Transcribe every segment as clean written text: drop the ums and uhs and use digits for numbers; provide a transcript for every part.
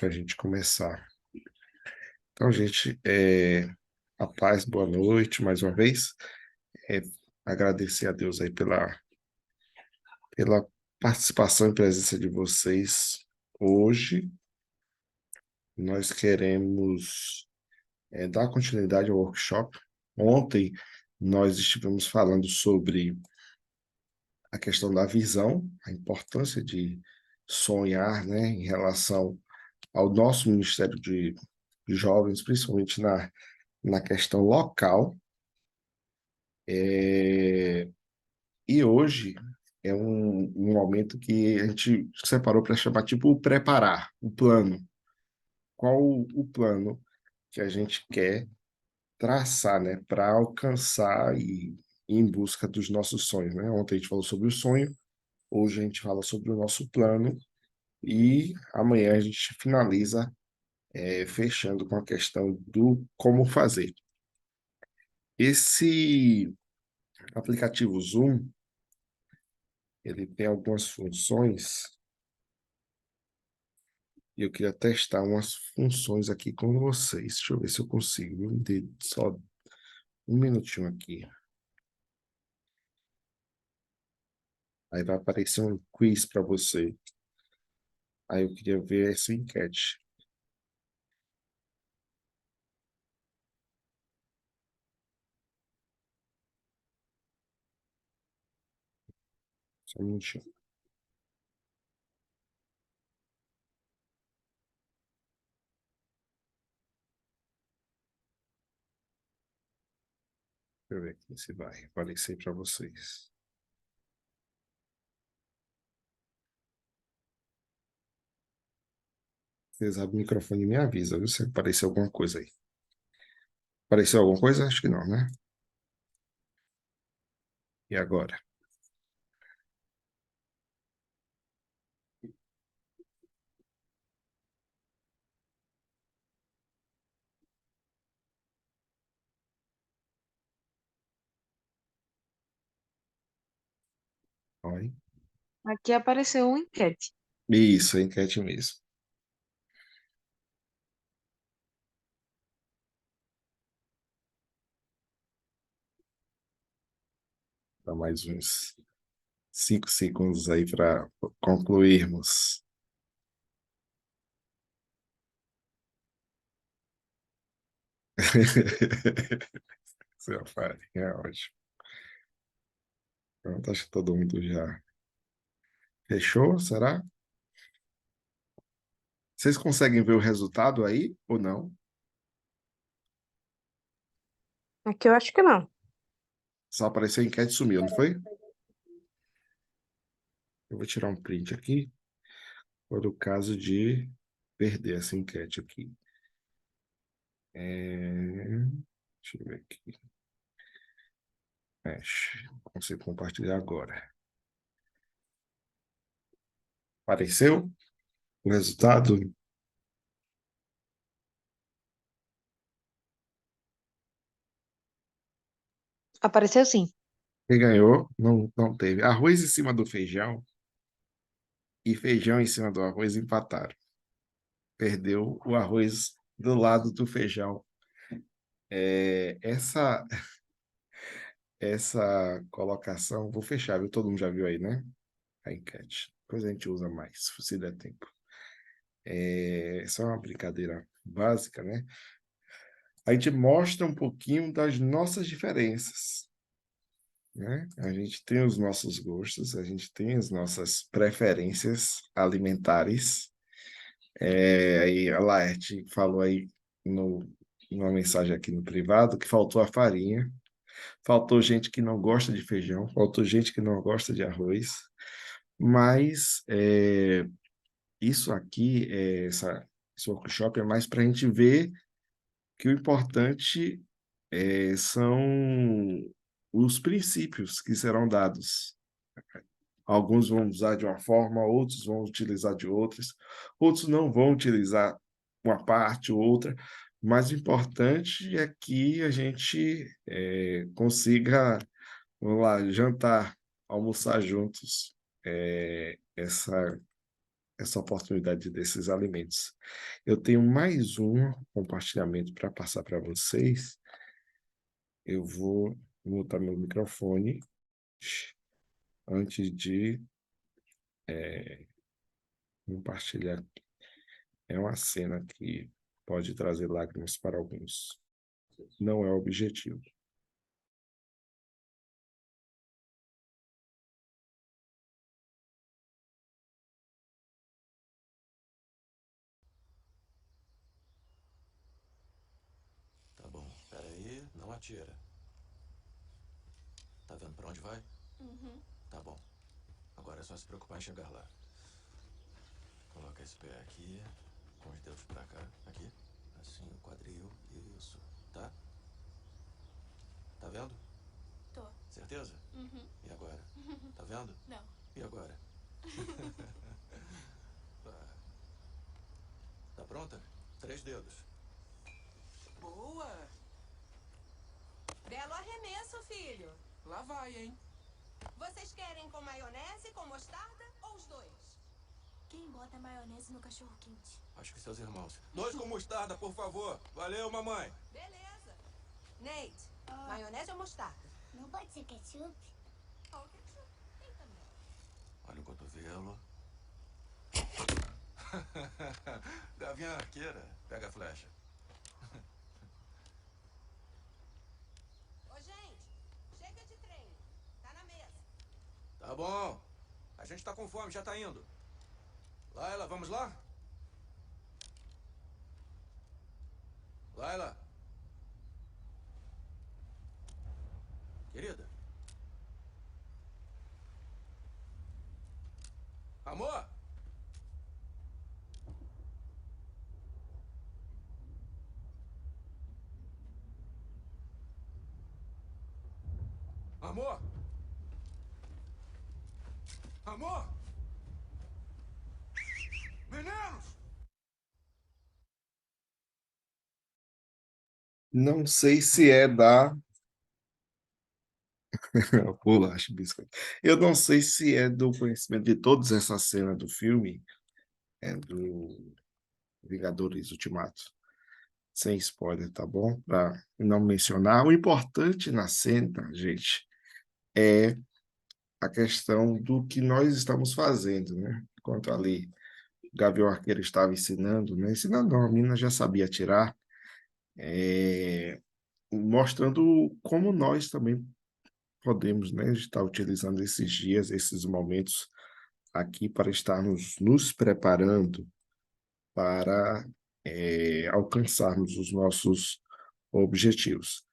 para a gente começar. Então, gente, a paz, boa noite mais uma vez. É, agradecer a Deus aí pela participação e presença de vocês hoje. Nós queremos dar continuidade ao workshop. Ontem nós estivemos falando sobre a questão da visão, a importância de sonhar, né, em relação ao nosso Ministério de Jovens, principalmente na questão local. E hoje é um momento que a gente separou para chamar tipo o preparar, o plano. Qual o plano que a gente quer traçar, né, para alcançar e ir em busca dos nossos sonhos, né? Ontem a gente falou sobre o sonho, hoje a gente fala sobre o nosso plano e amanhã a gente finaliza fechando com a questão do como fazer. Esse aplicativo Zoom, ele tem algumas funções e eu queria testar umas funções aqui com vocês. Deixa eu ver se eu consigo. Só um minutinho aqui. Aí vai aparecer um quiz para você. Aí eu queria ver essa enquete. Só um minutinho. Deixa eu ver aqui se vai aparecer para vocês. Vocês abrem o microfone e me avisa, viu? Se aparecer alguma coisa aí. Apareceu alguma coisa? Acho que não, né? E agora? Oi. Aqui apareceu uma enquete. Isso, a enquete mesmo. Dá mais uns 5 segundos aí para concluirmos. Seu pai, é ótimo. Pronto, acho que todo mundo já fechou, será? Vocês conseguem ver o resultado aí ou não? Aqui eu acho que não. Só apareceu a enquete e sumiu, não foi? Eu vou tirar um print aqui, por o caso de perder essa enquete aqui. Deixa eu ver aqui. Consigo compartilhar agora. Apareceu o resultado? Apareceu sim. Quem ganhou? Não teve. Arroz em cima do feijão e feijão em cima do arroz empataram. Perdeu o arroz do lado do feijão. Essa colocação, vou fechar, viu? Todo mundo já viu aí, né? A enquete. Depois a gente usa mais, se der tempo. Essa é uma brincadeira básica, né? A gente mostra um pouquinho das nossas diferenças, né? A gente tem os nossos gostos, a gente tem as nossas preferências alimentares. Aí a Laerte falou aí numa mensagem aqui no privado que faltou a farinha, faltou gente que não gosta de feijão, faltou gente que não gosta de arroz, mas isso aqui, esse workshop é mais para a gente ver que o importante são os princípios que serão dados. Alguns vão usar de uma forma, outros vão utilizar de outras, outros não vão utilizar uma parte ou outra, mas o importante é que a gente consiga, vamos lá, jantar, almoçar juntos. Essa essa oportunidade desses alimentos. Eu tenho mais um compartilhamento para passar para vocês. Eu vou mutar meu microfone antes de compartilhar. É uma cena que pode trazer lágrimas para alguns. Não é o objetivo. Tá bom, peraí, não atira. Tá vendo pra onde vai? Uhum. Tá bom. Agora é só se preocupar em chegar lá. Coloca esse pé aqui, com os dedos pra cá, aqui. Assim, o quadril, isso, tá? Tá vendo? Tô. Certeza? Uhum. E agora? Tá vendo? Não. E agora? Tá pronta? 3 dedos. Boa! Belo arremesso, filho. Lá vai, hein? Vocês querem com maionese, com mostarda ou os dois? Quem bota maionese no cachorro quente? Acho que seus irmãos. 2 com mostarda, por favor. Valeu, mamãe. Beleza. Nate, maionese ou mostarda? Não pode ser ketchup? Ó, ketchup. Tem também. Olha o cotovelo. Gavinha arqueira. Pega a flecha. Ô, gente, chega de trem. Tá na mesa. Tá bom. A gente tá com fome, já tá indo. Laila, vamos lá? Laila. Querida. Amor? Amor? Amor? Meninos! Não sei se é da bolacha, biscoito. Eu não sei se é do conhecimento de todas essas cenas do filme, do Vingadores Ultimato. Sem spoiler, tá bom? Para não mencionar. O importante na cena, gente, é a questão do que nós estamos fazendo, né? Enquanto ali o Gavião Arqueiro estava ensinando, né? Ensinando, não, a menina já sabia atirar, mostrando como nós também podemos, né, estar utilizando esses dias, esses momentos aqui para estarmos nos preparando para alcançarmos os nossos objetivos.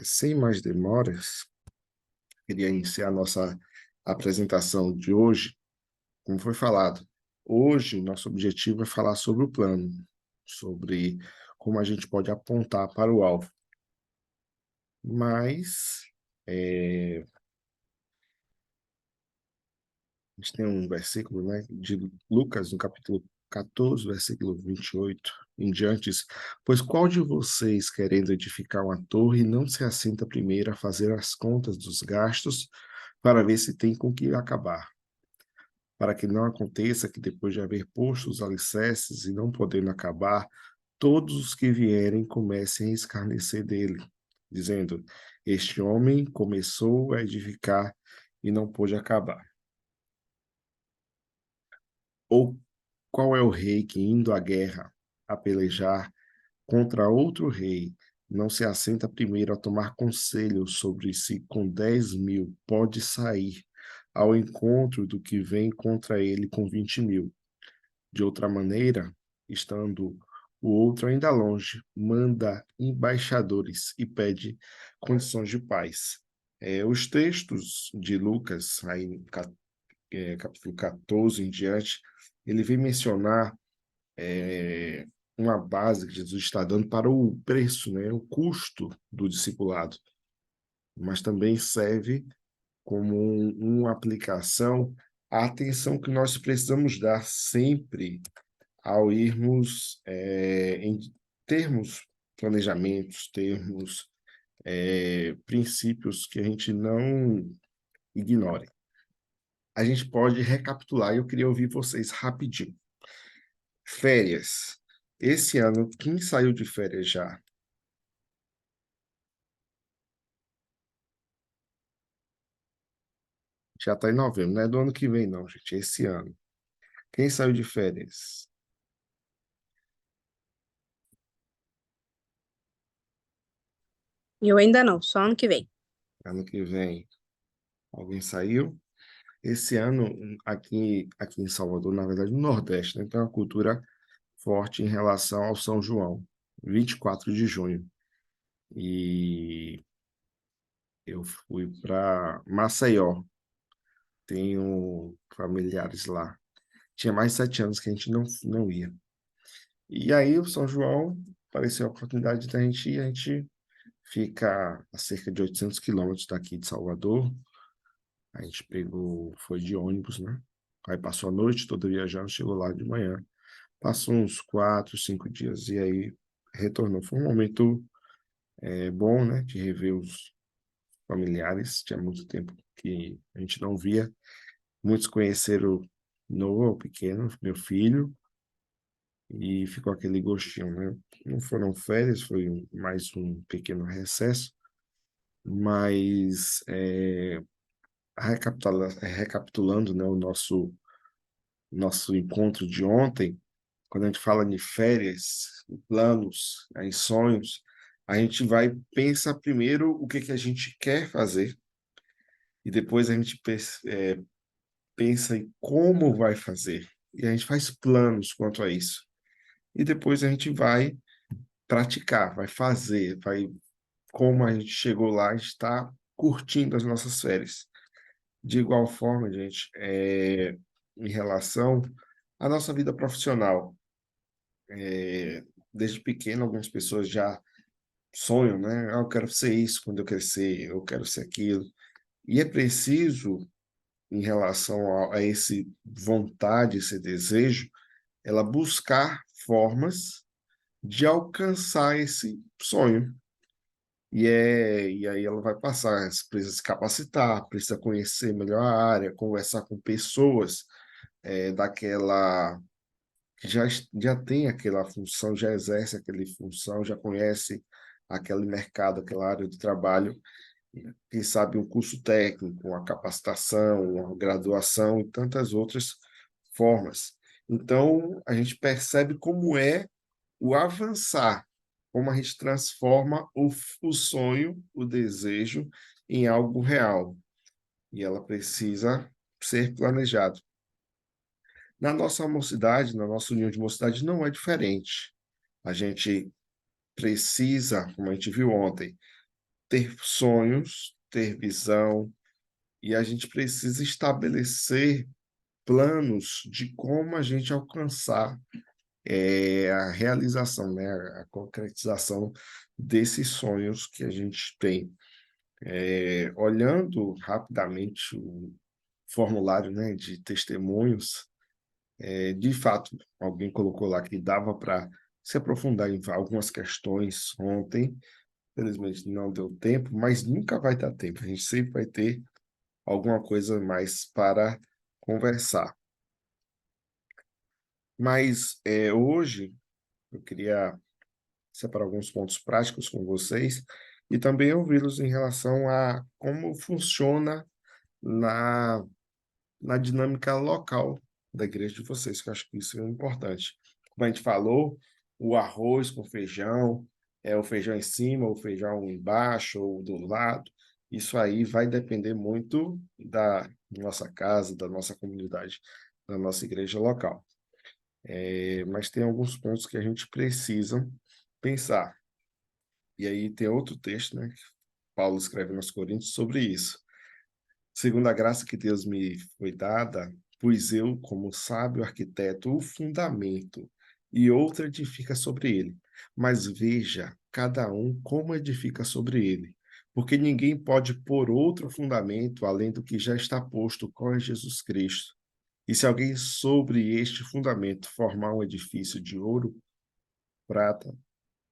Sem mais demoras, queria iniciar a nossa apresentação de hoje. Como foi falado, hoje nosso objetivo é falar sobre o plano, sobre como a gente pode apontar para o alvo. Mas a gente tem um versículo, né, de Lucas, no capítulo 14, versículo 28 em diante, diz, pois qual de vocês, querendo edificar uma torre, não se assenta primeiro a fazer as contas dos gastos para ver se tem com que acabar? Para que não aconteça que depois de haver posto os alicerces e não podendo acabar, todos os que vierem comecem a escarnecer dele, dizendo, este homem começou a edificar e não pôde acabar. Ou qual é o rei que, indo à guerra, a pelejar contra outro rei, não se assenta primeiro a tomar conselho sobre se com 10.000 pode sair ao encontro do que vem contra ele com 20.000? De outra maneira, estando o outro ainda longe, manda embaixadores e pede condições de paz. Os textos de Lucas, aí, capítulo 14 em diante, ele vem mencionar uma base que Jesus está dando para o preço, né, o custo do discipulado, mas também serve como uma aplicação à atenção que nós precisamos dar sempre ao irmos em termos planejamentos, termos princípios que a gente não ignore. a gente pode recapitular e eu queria ouvir vocês rapidinho. Férias. Esse ano, quem saiu de férias já? Já está em novembro, não é do ano que vem, não, gente. É esse ano. Quem saiu de férias? Eu ainda não, só ano que vem. Ano que vem. Alguém saiu? Esse ano, aqui em Salvador, na verdade, no Nordeste, né, tem uma cultura forte em relação ao São João, 24 de junho. E eu fui para Maceió, tenho familiares lá. Tinha mais de 7 anos que a gente não ia. E aí, o São João apareceu a oportunidade da gente ir. A gente fica a cerca de 800 quilômetros daqui de Salvador. A gente foi de ônibus, né? Aí passou a noite toda viajando, chegou lá de manhã. Passou uns 4, 5 dias e aí retornou. Foi um momento bom, né? De rever os familiares. Tinha muito tempo que a gente não via. Muitos conheceram Noah, o pequeno, meu filho, e ficou aquele gostinho, né? Não foram férias, foi mais um pequeno recesso, mas recapitulando, né, o nosso encontro de ontem, quando a gente fala de férias, em planos, em sonhos, a gente vai pensar primeiro o que que a gente quer fazer e depois a gente pensa em como vai fazer. E a gente faz planos quanto a isso. E depois a gente vai praticar, vai fazer, vai como a gente chegou lá, a gente está curtindo as nossas férias. De igual forma, gente, em relação à nossa vida profissional, desde pequeno, algumas pessoas já sonham, né? Ah, eu quero ser isso quando eu crescer, eu quero ser aquilo. E é preciso, em relação a esse vontade, esse desejo, ela buscar formas de alcançar esse sonho. E aí ela vai passar, precisa se capacitar, precisa conhecer melhor a área, conversar com pessoas daquela que já tem aquela função, já exerce aquela função, já conhece aquele mercado, aquela área de trabalho, quem sabe um curso técnico, uma capacitação, uma graduação e tantas outras formas. Então, a gente percebe como é o avançar, como a gente transforma o sonho, o desejo, em algo real. E ela precisa ser planejado. Na nossa mocidade, na nossa união de mocidade, não é diferente. A gente precisa, como a gente viu ontem, ter sonhos, ter visão, e a gente precisa estabelecer planos de como a gente alcançar a realização, né, a concretização desses sonhos que a gente tem. Olhando rapidamente o formulário, né, de testemunhos, de fato, alguém colocou lá que dava para se aprofundar em algumas questões ontem. Infelizmente não deu tempo, mas nunca vai dar tempo. A gente sempre vai ter alguma coisa mais para conversar. Mas hoje eu queria separar alguns pontos práticos com vocês e também ouvi-los em relação a como funciona na, na dinâmica local da igreja de vocês, que eu acho que isso é importante. Como a gente falou, o arroz com feijão, o feijão em cima, o feijão embaixo ou do lado, isso aí vai depender muito da nossa casa, da nossa comunidade, da nossa igreja local. Mas tem alguns pontos que a gente precisa pensar. E aí tem outro texto, né, que Paulo escreve nos Coríntios sobre isso. Segundo a graça que Deus me foi dada, pus eu, como sábio arquiteto, o fundamento, e outro edifica sobre ele. Mas veja, cada um como edifica sobre ele. Porque ninguém pode pôr outro fundamento além do que já está posto, qual é Jesus Cristo. E se alguém sobre este fundamento formar um edifício de ouro, prata,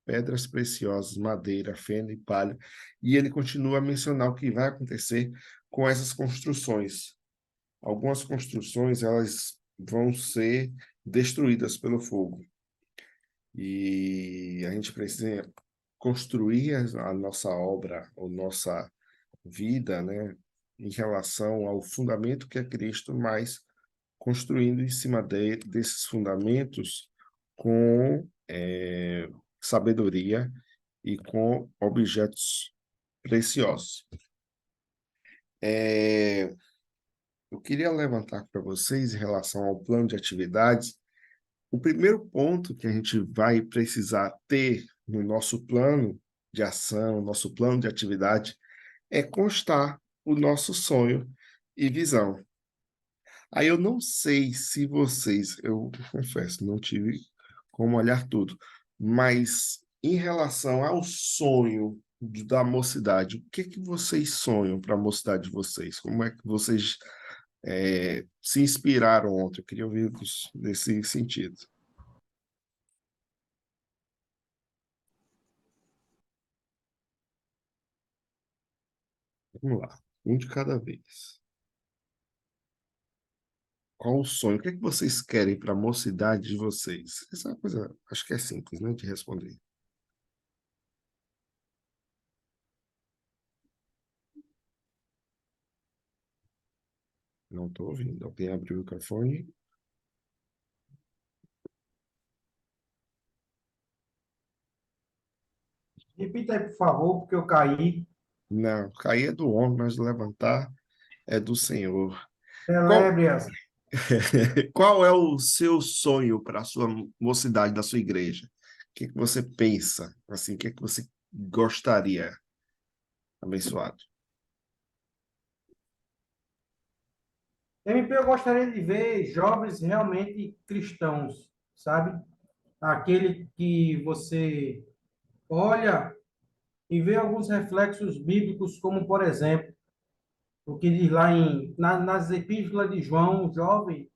pedras preciosas, madeira, feno e palha. E ele continua a mencionar o que vai acontecer com essas construções. algumas construções elas vão ser destruídas pelo fogo. E a gente precisa construir a nossa obra, a nossa vida, né, em relação ao fundamento que é Cristo, mas construindo em cima desses fundamentos com sabedoria e com objetos preciosos. Eu queria levantar para vocês, em relação ao plano de atividades, o primeiro ponto que a gente vai precisar ter no nosso plano de ação, nosso plano de atividade, é constar o nosso sonho e visão. Aí eu não sei se vocês, eu confesso, não tive como olhar tudo, mas em relação ao sonho da mocidade, o que que vocês sonham para a mocidade de vocês? Como é que vocês se inspiraram ontem? Eu queria ouvir nesse sentido. Vamos lá, um de cada vez. Qual o sonho? O que é que vocês querem para a mocidade de vocês? Essa é uma coisa, acho que é simples, né, de responder. Não estou ouvindo. Alguém abriu o microfone? Repita aí, por favor, porque eu caí. Não, cair é do homem, mas levantar é do Senhor. Qual, Celebre-as. qual é o seu sonho para a sua mocidade, da sua igreja? O que que você pensa? Assim, o que que você gostaria, abençoado? MP, eu gostaria de ver jovens realmente cristãos, sabe? Aquele que você olha e vê alguns reflexos bíblicos, como, por exemplo, o que diz lá nas epístolas de João, jovem,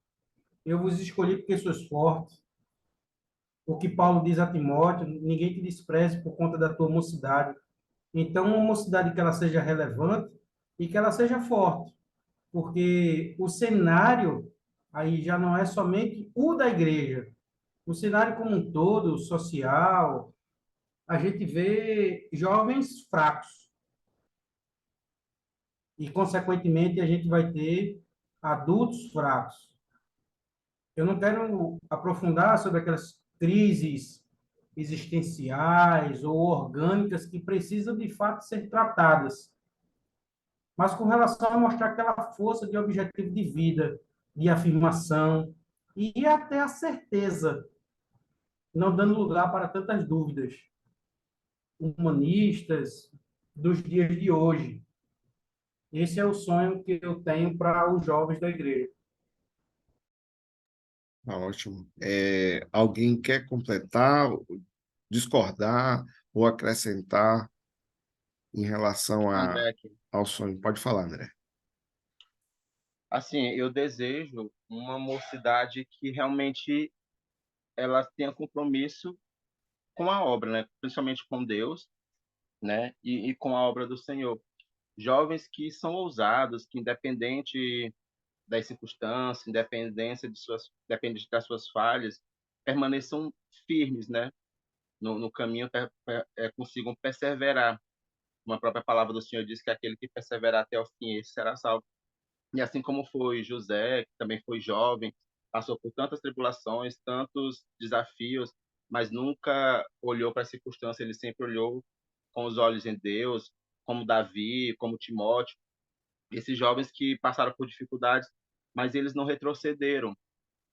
eu vos escolhi porque sois fortes. O que Paulo diz a Timóteo, ninguém te despreze por conta da tua mocidade. Então, uma mocidade que ela seja relevante e que ela seja forte, porque o cenário aí já não é somente o da igreja, o cenário como um todo, social, a gente vê jovens fracos e, consequentemente, a gente vai ter adultos fracos. Eu não quero aprofundar sobre aquelas crises existenciais ou orgânicas que precisam, de fato, ser tratadas, mas com relação a mostrar aquela força de objetivo de vida, de afirmação e até a certeza, não dando lugar para tantas dúvidas humanistas dos dias de hoje. Esse é o sonho que eu tenho para os jovens da igreja. Tá ótimo. Alguém quer completar, discordar ou acrescentar em relação André, aqui. ao sonho? Pode falar, André. Assim, eu desejo uma mocidade que realmente ela tenha compromisso com a obra, né? Principalmente com Deus, né? E com a obra do Senhor. Jovens que são ousados, que independente das circunstâncias, independente das suas falhas, permaneçam firmes, né? No caminho, consigam perseverar. Uma própria palavra do Senhor diz que aquele que perseverar até o fim, esse será salvo. E assim como foi José, que também foi jovem, passou por tantas tribulações, tantos desafios, mas nunca olhou para a circunstância, ele sempre olhou com os olhos em Deus, como Davi, como Timóteo, esses jovens que passaram por dificuldades, mas eles não retrocederam,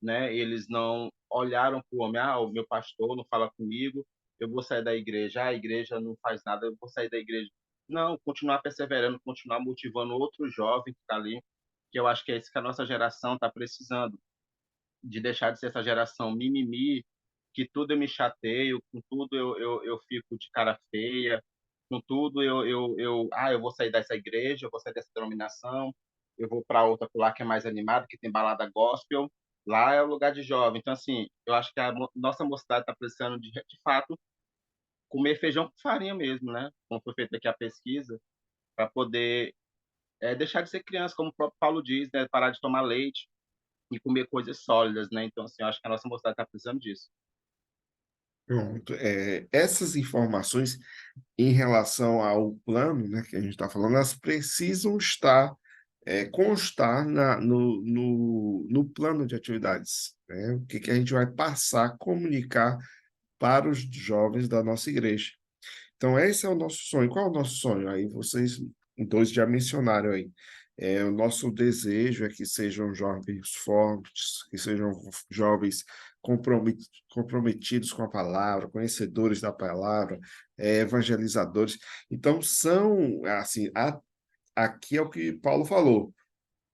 né? Eles não olharam para o homem, o meu pastor não fala comigo, eu vou sair da igreja, a igreja não faz nada, eu vou sair da igreja. Não, continuar perseverando, continuar motivando outro jovem que está ali, que eu acho que é isso que a nossa geração está precisando, de deixar de ser essa geração mimimi, que tudo eu me chateio, com tudo eu fico de cara feia, com tudo eu vou sair dessa igreja, eu vou sair dessa denominação, eu vou para outra lá que é mais animada, que tem balada gospel, lá é o lugar de jovem. Então, assim, eu acho que a nossa mocidade está precisando de fato comer feijão com farinha mesmo, né? Como foi feita aqui a pesquisa, para poder deixar de ser criança, como o próprio Paulo diz, né? Parar de tomar leite e comer coisas sólidas, né? Então, assim, eu acho que a nossa mocidade está precisando disso. Pronto. Essas informações em relação ao plano, né, que a gente está falando, elas precisam constar no plano de atividades, né? O que a gente vai passar, comunicar para os jovens da nossa igreja. Então, esse é o nosso sonho. Qual é o nosso sonho? Aí vocês dois já mencionaram aí. O nosso desejo é que sejam jovens fortes, que sejam jovens comprometidos com a palavra, conhecedores da palavra, evangelizadores. Então, assim, aqui é o que Paulo falou.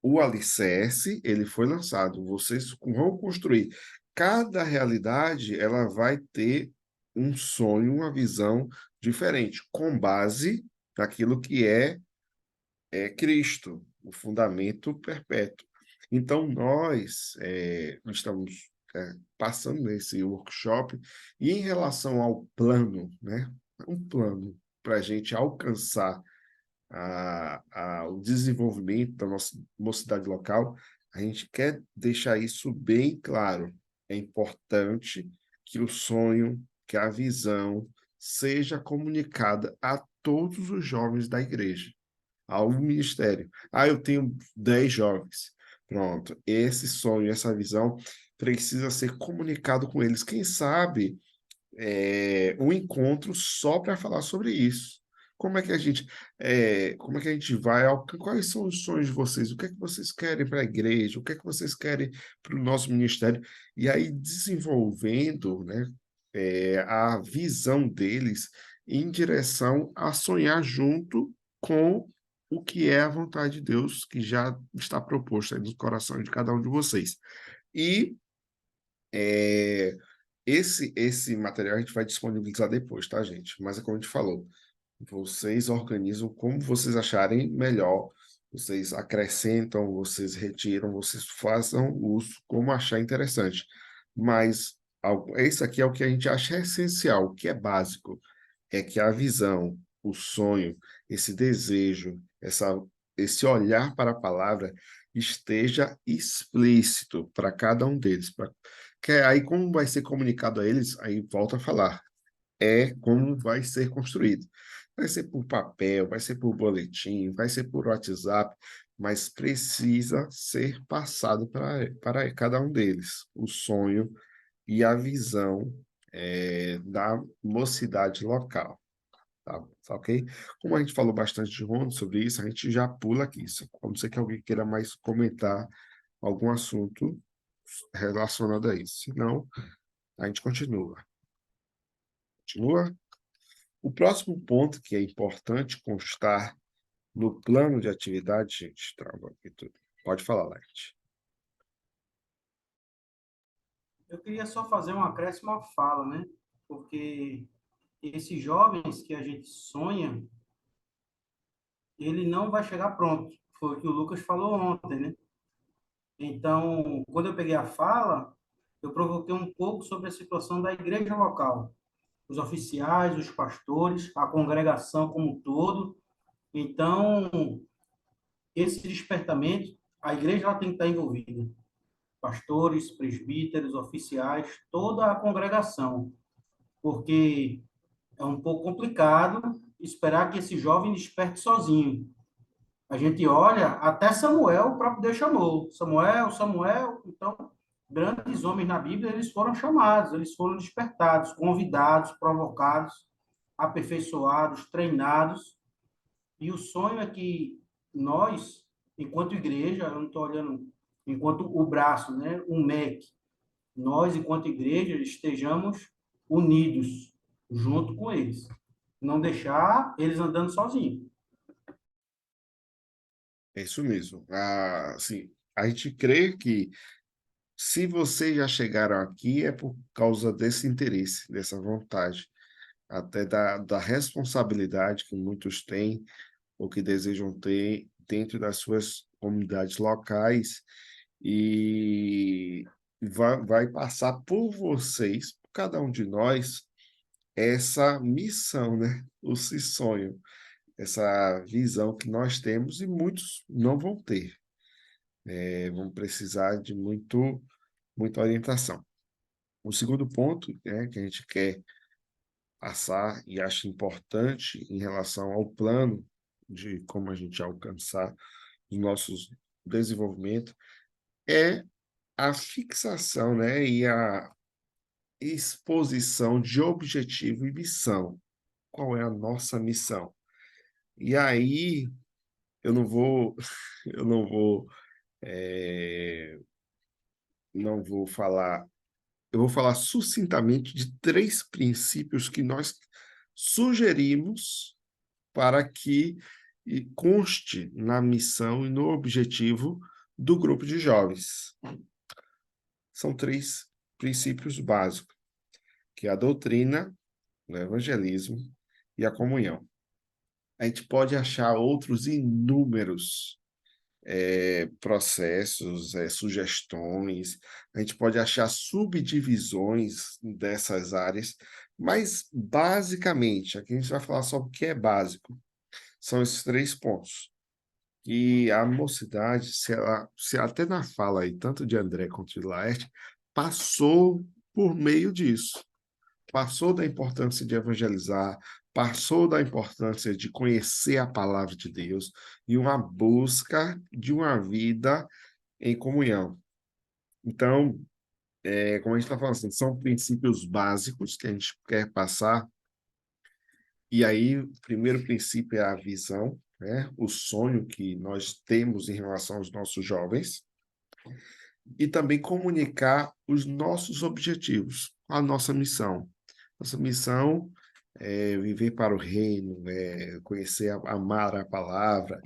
O alicerce, ele foi lançado. Vocês vão construir. Cada realidade, ela vai ter um sonho, uma visão diferente, com base naquilo que é Cristo, o fundamento perpétuo. Então, nós estamos passando nesse workshop e em relação ao plano, né? Um plano para a gente alcançar o desenvolvimento da nossa mocidade local, a gente quer deixar isso bem claro. É importante que o sonho, que a visão seja comunicada a todos os jovens da igreja, ao ministério. Eu tenho 10 jovens. Pronto, esse sonho, essa visão precisa ser comunicado com eles. Quem sabe um encontro só para falar sobre isso. Como é que a gente vai, quais são os sonhos de vocês? O que é que vocês querem para a igreja? O que é que vocês querem para o nosso ministério? E aí desenvolvendo, né, a visão deles em direção a sonhar junto com o que é a vontade de Deus que já está proposta aí no coração de cada um de vocês. E é, esse material a gente vai disponibilizar depois, tá, gente? Mas é como a gente falou, vocês organizam como vocês acharem melhor, vocês acrescentam, vocês retiram, vocês façam uso como achar interessante. Mas isso aqui é o que a gente acha essencial, o que é básico, é que a visão, o sonho, esse desejo, esse olhar para a palavra esteja explícito para cada um deles. Aí, como vai ser comunicado a eles, aí volta a falar, como vai ser construído. Vai ser por papel, vai ser por boletim, vai ser por WhatsApp, mas precisa ser passado para cada um deles o sonho e a visão da mocidade local. Tá ok? Como a gente falou bastante de Ronda sobre isso, a gente já pula aqui. A não ser que alguém queira mais comentar algum assunto relacionado a isso. Senão, a gente continua. Continua? O próximo ponto que é importante constar no plano de atividade, gente, trava aqui tudo. Pode falar, Light. Eu queria só fazer um acréscimo à fala, né? Porque esses jovens que a gente sonha, ele não vai chegar pronto. Foi o que o Lucas falou ontem, né? Então, quando eu peguei a fala, eu provoquei um pouco sobre a situação da igreja local, os oficiais, os pastores, a congregação como um todo. Então, esse despertamento, a igreja ela tem que estar envolvida. Pastores, presbíteros, oficiais, toda a congregação, porque é um pouco complicado esperar que esse jovem desperte sozinho. A gente olha, até Samuel, o próprio Deus chamou. Samuel. Então, grandes homens na Bíblia, eles foram chamados, eles foram despertados, convidados, provocados, aperfeiçoados, treinados. E o sonho é que nós, enquanto igreja, eu não estou olhando enquanto o braço, né, o MEC, nós, enquanto igreja, estejamos unidos junto com eles. Não deixar eles andando sozinhos. É isso mesmo. Assim, a gente crê que se vocês já chegaram aqui é por causa desse interesse, dessa vontade, até da responsabilidade que muitos têm ou que desejam ter dentro das suas comunidades locais e vai passar por vocês, por cada um de nós, essa missão, né? Esse sonho. essa visão que nós temos e muitos não vão ter. Vão precisar de muita orientação. O segundo ponto, né, que a gente quer passar e acho importante em relação ao plano de como a gente alcançar os nossos desenvolvimento é a fixação, né, e a exposição de objetivo e missão. Qual é a nossa missão? E aí eu não vou, eu não vou falar, eu vou falar sucintamente de 3 princípios que nós sugerimos para que conste na missão e no objetivo do grupo de jovens. São 3 princípios básicos, que é a doutrina, o evangelismo e a comunhão. A gente pode achar outros inúmeros processos, sugestões, a gente pode achar subdivisões dessas áreas, mas basicamente, aqui a gente vai falar sobre o que é básico, são esses 3 pontos. E a mocidade, se até na fala aí, tanto de André quanto de Laerte, passou por meio disso. Passou da importância de evangelizar, passou da importância de conhecer a palavra de Deus e uma busca de uma vida em comunhão. Então, como a gente está falando, assim, são princípios básicos que a gente quer passar. E aí, o primeiro princípio é a visão, né? O sonho que nós temos em relação aos nossos jovens, e também comunicar os nossos objetivos, a nossa missão. Nossa missão é viver para o reino, conhecer, amar a palavra,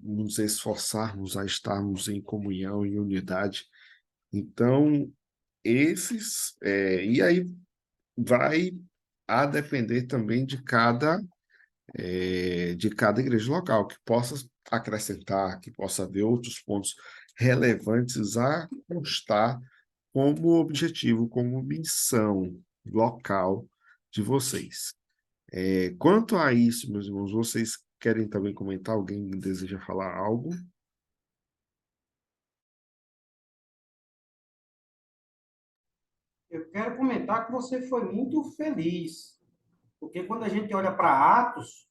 nos esforçarmos a estarmos em comunhão e unidade. Então, e aí vai a depender também de cada igreja local, que possa acrescentar, que possa haver outros pontos relevantes a constar como objetivo, como missão local de vocês. Quanto a isso, meus irmãos, vocês querem também comentar? Alguém deseja falar algo? Eu quero comentar que você foi muito feliz, porque quando a gente olha para Atos,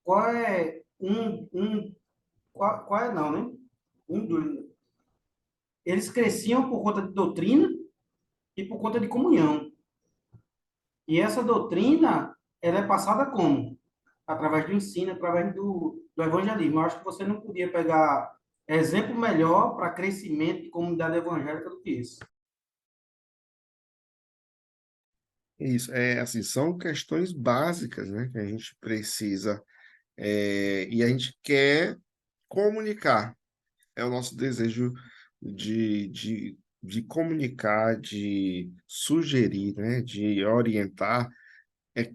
qual é qual é não, né? Eles cresciam por conta de doutrina e por conta de comunhão. E essa doutrina, ela é passada como? Através do ensino, através do evangelismo. Eu acho que você não podia pegar exemplo melhor para crescimento de comunidade evangélica do que esse. Isso, assim, são questões básicas, né, que a gente precisa, e a gente quer comunicar. É o nosso desejo de comunicar, de sugerir, né, de orientar,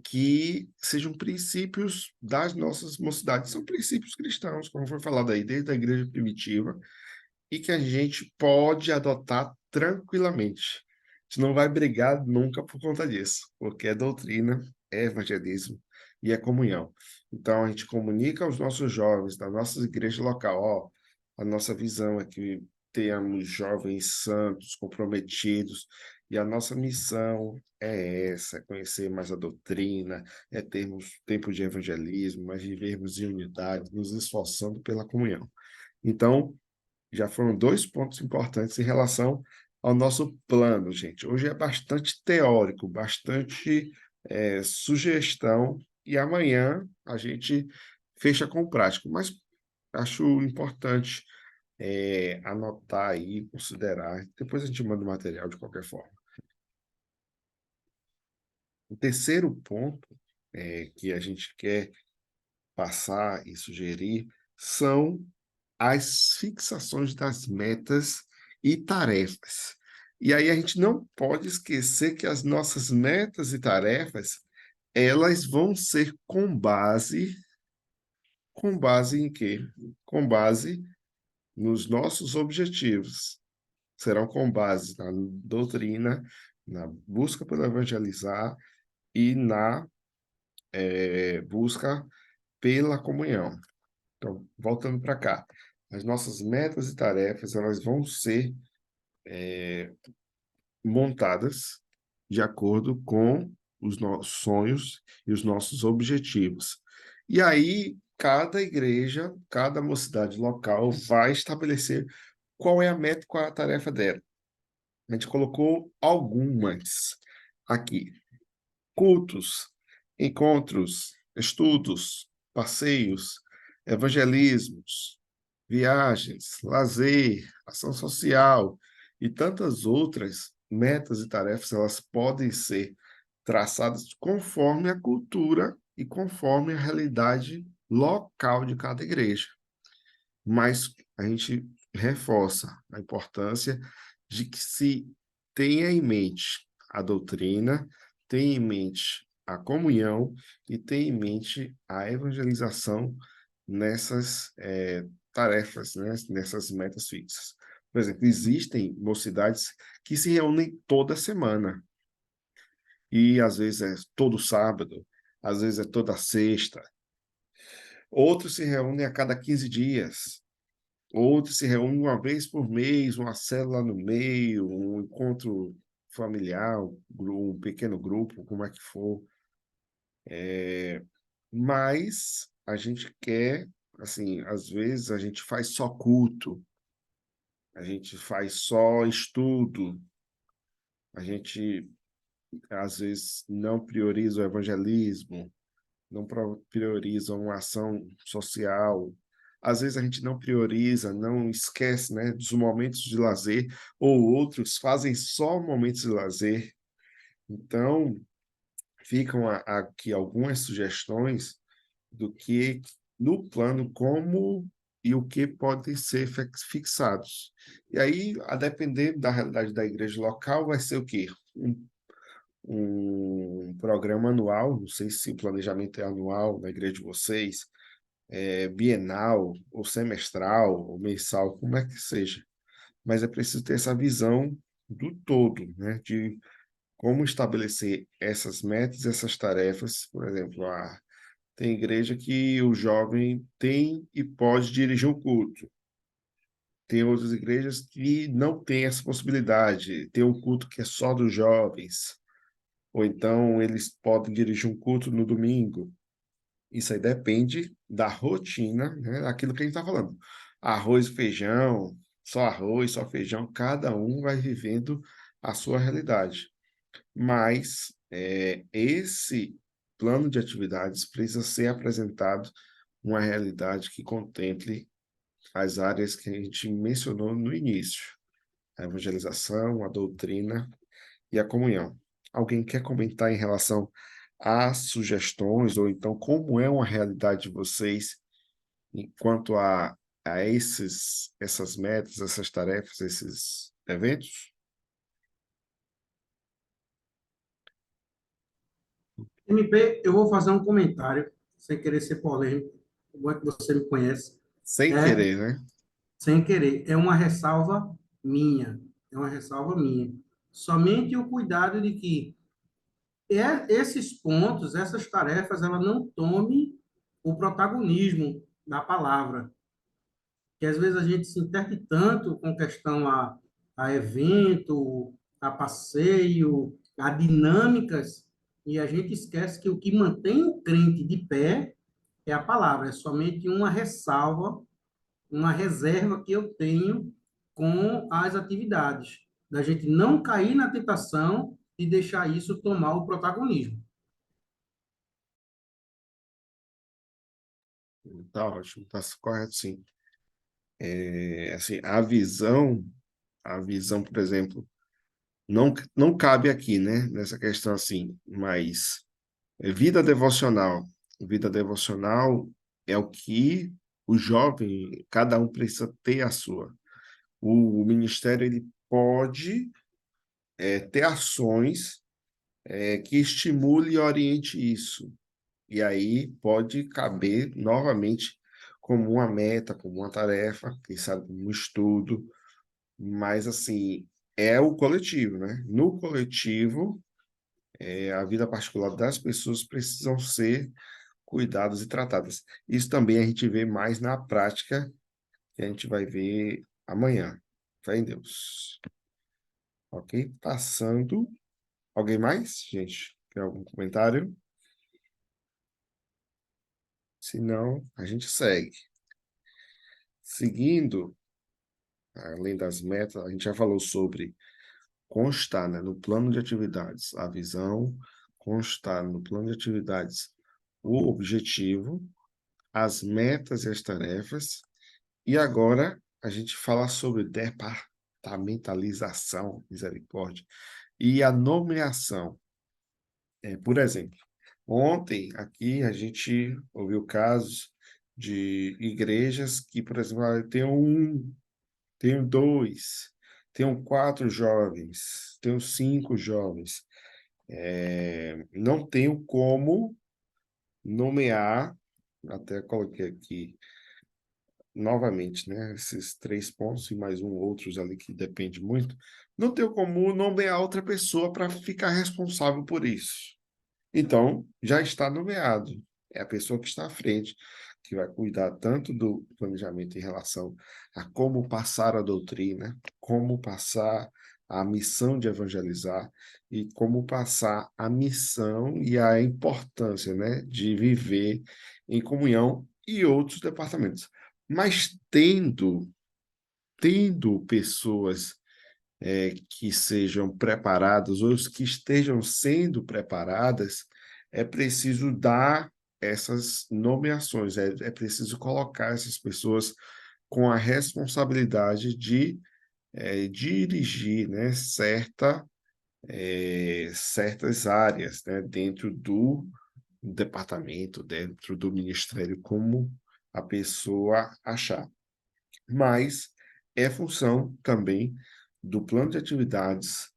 que sejam princípios das nossas mocidades. São princípios cristãos, como foi falado aí, desde a igreja primitiva, e que a gente pode adotar tranquilamente. A gente não vai brigar nunca por conta disso, porque é doutrina, é evangelismo e é comunhão. Então, a gente comunica aos nossos jovens, da nossa igreja local, ó, a nossa visão é que tenhamos jovens santos, comprometidos, e a nossa missão é essa, é conhecer mais a doutrina, é termos tempo de evangelismo, mas vivermos em unidade, nos esforçando pela comunhão. Então, já foram 2 pontos importantes em relação ao nosso plano, gente. Hoje é bastante teórico, bastante sugestão, e amanhã a gente fecha com o prático. Mas acho importante anotar aí, considerar. Depois a gente manda o material de qualquer forma. O terceiro ponto que a gente quer passar e sugerir são as fixações das metas e tarefas. E aí a gente não pode esquecer que as nossas metas e tarefas, elas vão ser com base em quê? Com base nos nossos objetivos. Serão com base na doutrina, na busca por evangelizar e na busca pela comunhão. Então, voltando para cá, as nossas metas e tarefas, elas vão ser montadas de acordo com os nossos sonhos e os nossos objetivos. E aí, cada igreja, cada mocidade local vai estabelecer qual é a meta e qual é a tarefa dela. A gente colocou algumas aqui: cultos, encontros, estudos, passeios, evangelismos, viagens, lazer, ação social e tantas outras metas e tarefas, elas podem ser traçadas conforme a cultura e conforme a realidade local de cada igreja. Mas a gente reforça a importância de que se tenha em mente a doutrina, tenha em mente a comunhão e tenha em mente a evangelização nessas tarefas, né? Nessas metas fixas. Por exemplo, existem mocidades que se reúnem toda semana, e às vezes é todo sábado, às vezes é toda sexta. Outros se reúnem a cada 15 dias. Outros se reúnem uma vez por mês, uma célula no meio, um encontro familiar, um pequeno grupo, como é que for. Mas a gente quer, assim, às vezes a gente faz só culto, a gente faz só estudo, a gente às vezes não prioriza o evangelismo, não prioriza uma ação social. Às vezes a gente não prioriza, não esquece, né, dos momentos de lazer, ou outros fazem só momentos de lazer. Então, ficam aqui algumas sugestões do que no plano como e o que podem ser fixados. E aí, a depender da realidade da igreja local, vai ser o quê? Um programa anual, não sei se o planejamento é anual na igreja de vocês, bienal, ou semestral, ou mensal, como é que seja. Mas é preciso ter essa visão do todo, né? De como estabelecer essas metas, essas tarefas. Por exemplo, tem igreja que o jovem tem e pode dirigir um culto. Tem outras igrejas que não têm essa possibilidade. Tem um culto que é só dos jovens. Ou então eles podem dirigir um culto no domingo. Isso aí depende da rotina, né? Daquilo que a gente está falando. Arroz e feijão, só arroz, só feijão, cada um vai vivendo a sua realidade. Mas esse plano de atividades precisa ser apresentado uma realidade que contemple as áreas que a gente mencionou no início: a evangelização, a doutrina e a comunhão. Alguém quer comentar em relação às sugestões, ou então como é uma realidade de vocês enquanto a essas metas, essas tarefas, esses eventos? MP, eu vou fazer um comentário, sem querer ser polêmico, como é que você me conhece, Sem é, querer, né? sem querer, é uma ressalva minha, é uma ressalva minha. Somente o cuidado de que esses pontos, essas tarefas, ela não tome o protagonismo da palavra, que às vezes a gente se interte tanto com questão a evento, a passeio, a dinâmicas, e a gente esquece que o que mantém o crente de pé é a palavra, é somente uma ressalva, uma reserva que eu tenho com as atividades, da gente não cair na tentação de deixar isso tomar o protagonismo. Tá ótimo, tá correto, sim. Assim, a visão, por exemplo, não cabe aqui, né, nessa questão assim, mas vida devocional. Vida devocional é o que o jovem, cada um precisa ter a sua. O ministério, ele pode ter ações que estimule e oriente isso. E aí pode caber novamente como uma meta, como uma tarefa, quem sabe como um estudo, mas assim, é o coletivo, né? No coletivo, a vida particular das pessoas precisam ser cuidados e tratadas. Isso também a gente vê mais na prática, que a gente vai ver amanhã. Fé em Deus. Ok? Passando. Alguém mais, gente? Tem algum comentário? Se não, a gente segue. Seguindo, além das metas, a gente já falou sobre constar, né, no plano de atividades a visão, constar no plano de atividades o objetivo, as metas e as tarefas, e agora a gente fala sobre departamentalização, misericórdia, e a nomeação. Por exemplo, ontem aqui a gente ouviu casos de igrejas que, por exemplo, tenho dois, tenho 4 jovens, tenho 5 jovens. Não tenho como nomear, até coloquei aqui novamente, né, esses 3 pontos e mais outros ali que depende muito, não tenho como nomear outra pessoa para ficar responsável por isso. Então, já está nomeado. É a pessoa que está à frente, que vai cuidar tanto do planejamento em relação a como passar a doutrina, como passar a missão de evangelizar e como passar a missão e a importância, né, de viver em comunhão e outros departamentos. Mas tendo pessoas que sejam preparadas ou os que estejam sendo preparadas, é preciso dar essas nomeações, é preciso colocar essas pessoas com a responsabilidade de dirigir, né, certas áreas, né, dentro do departamento, dentro do ministério, como a pessoa achar. Mas é função também do plano de atividades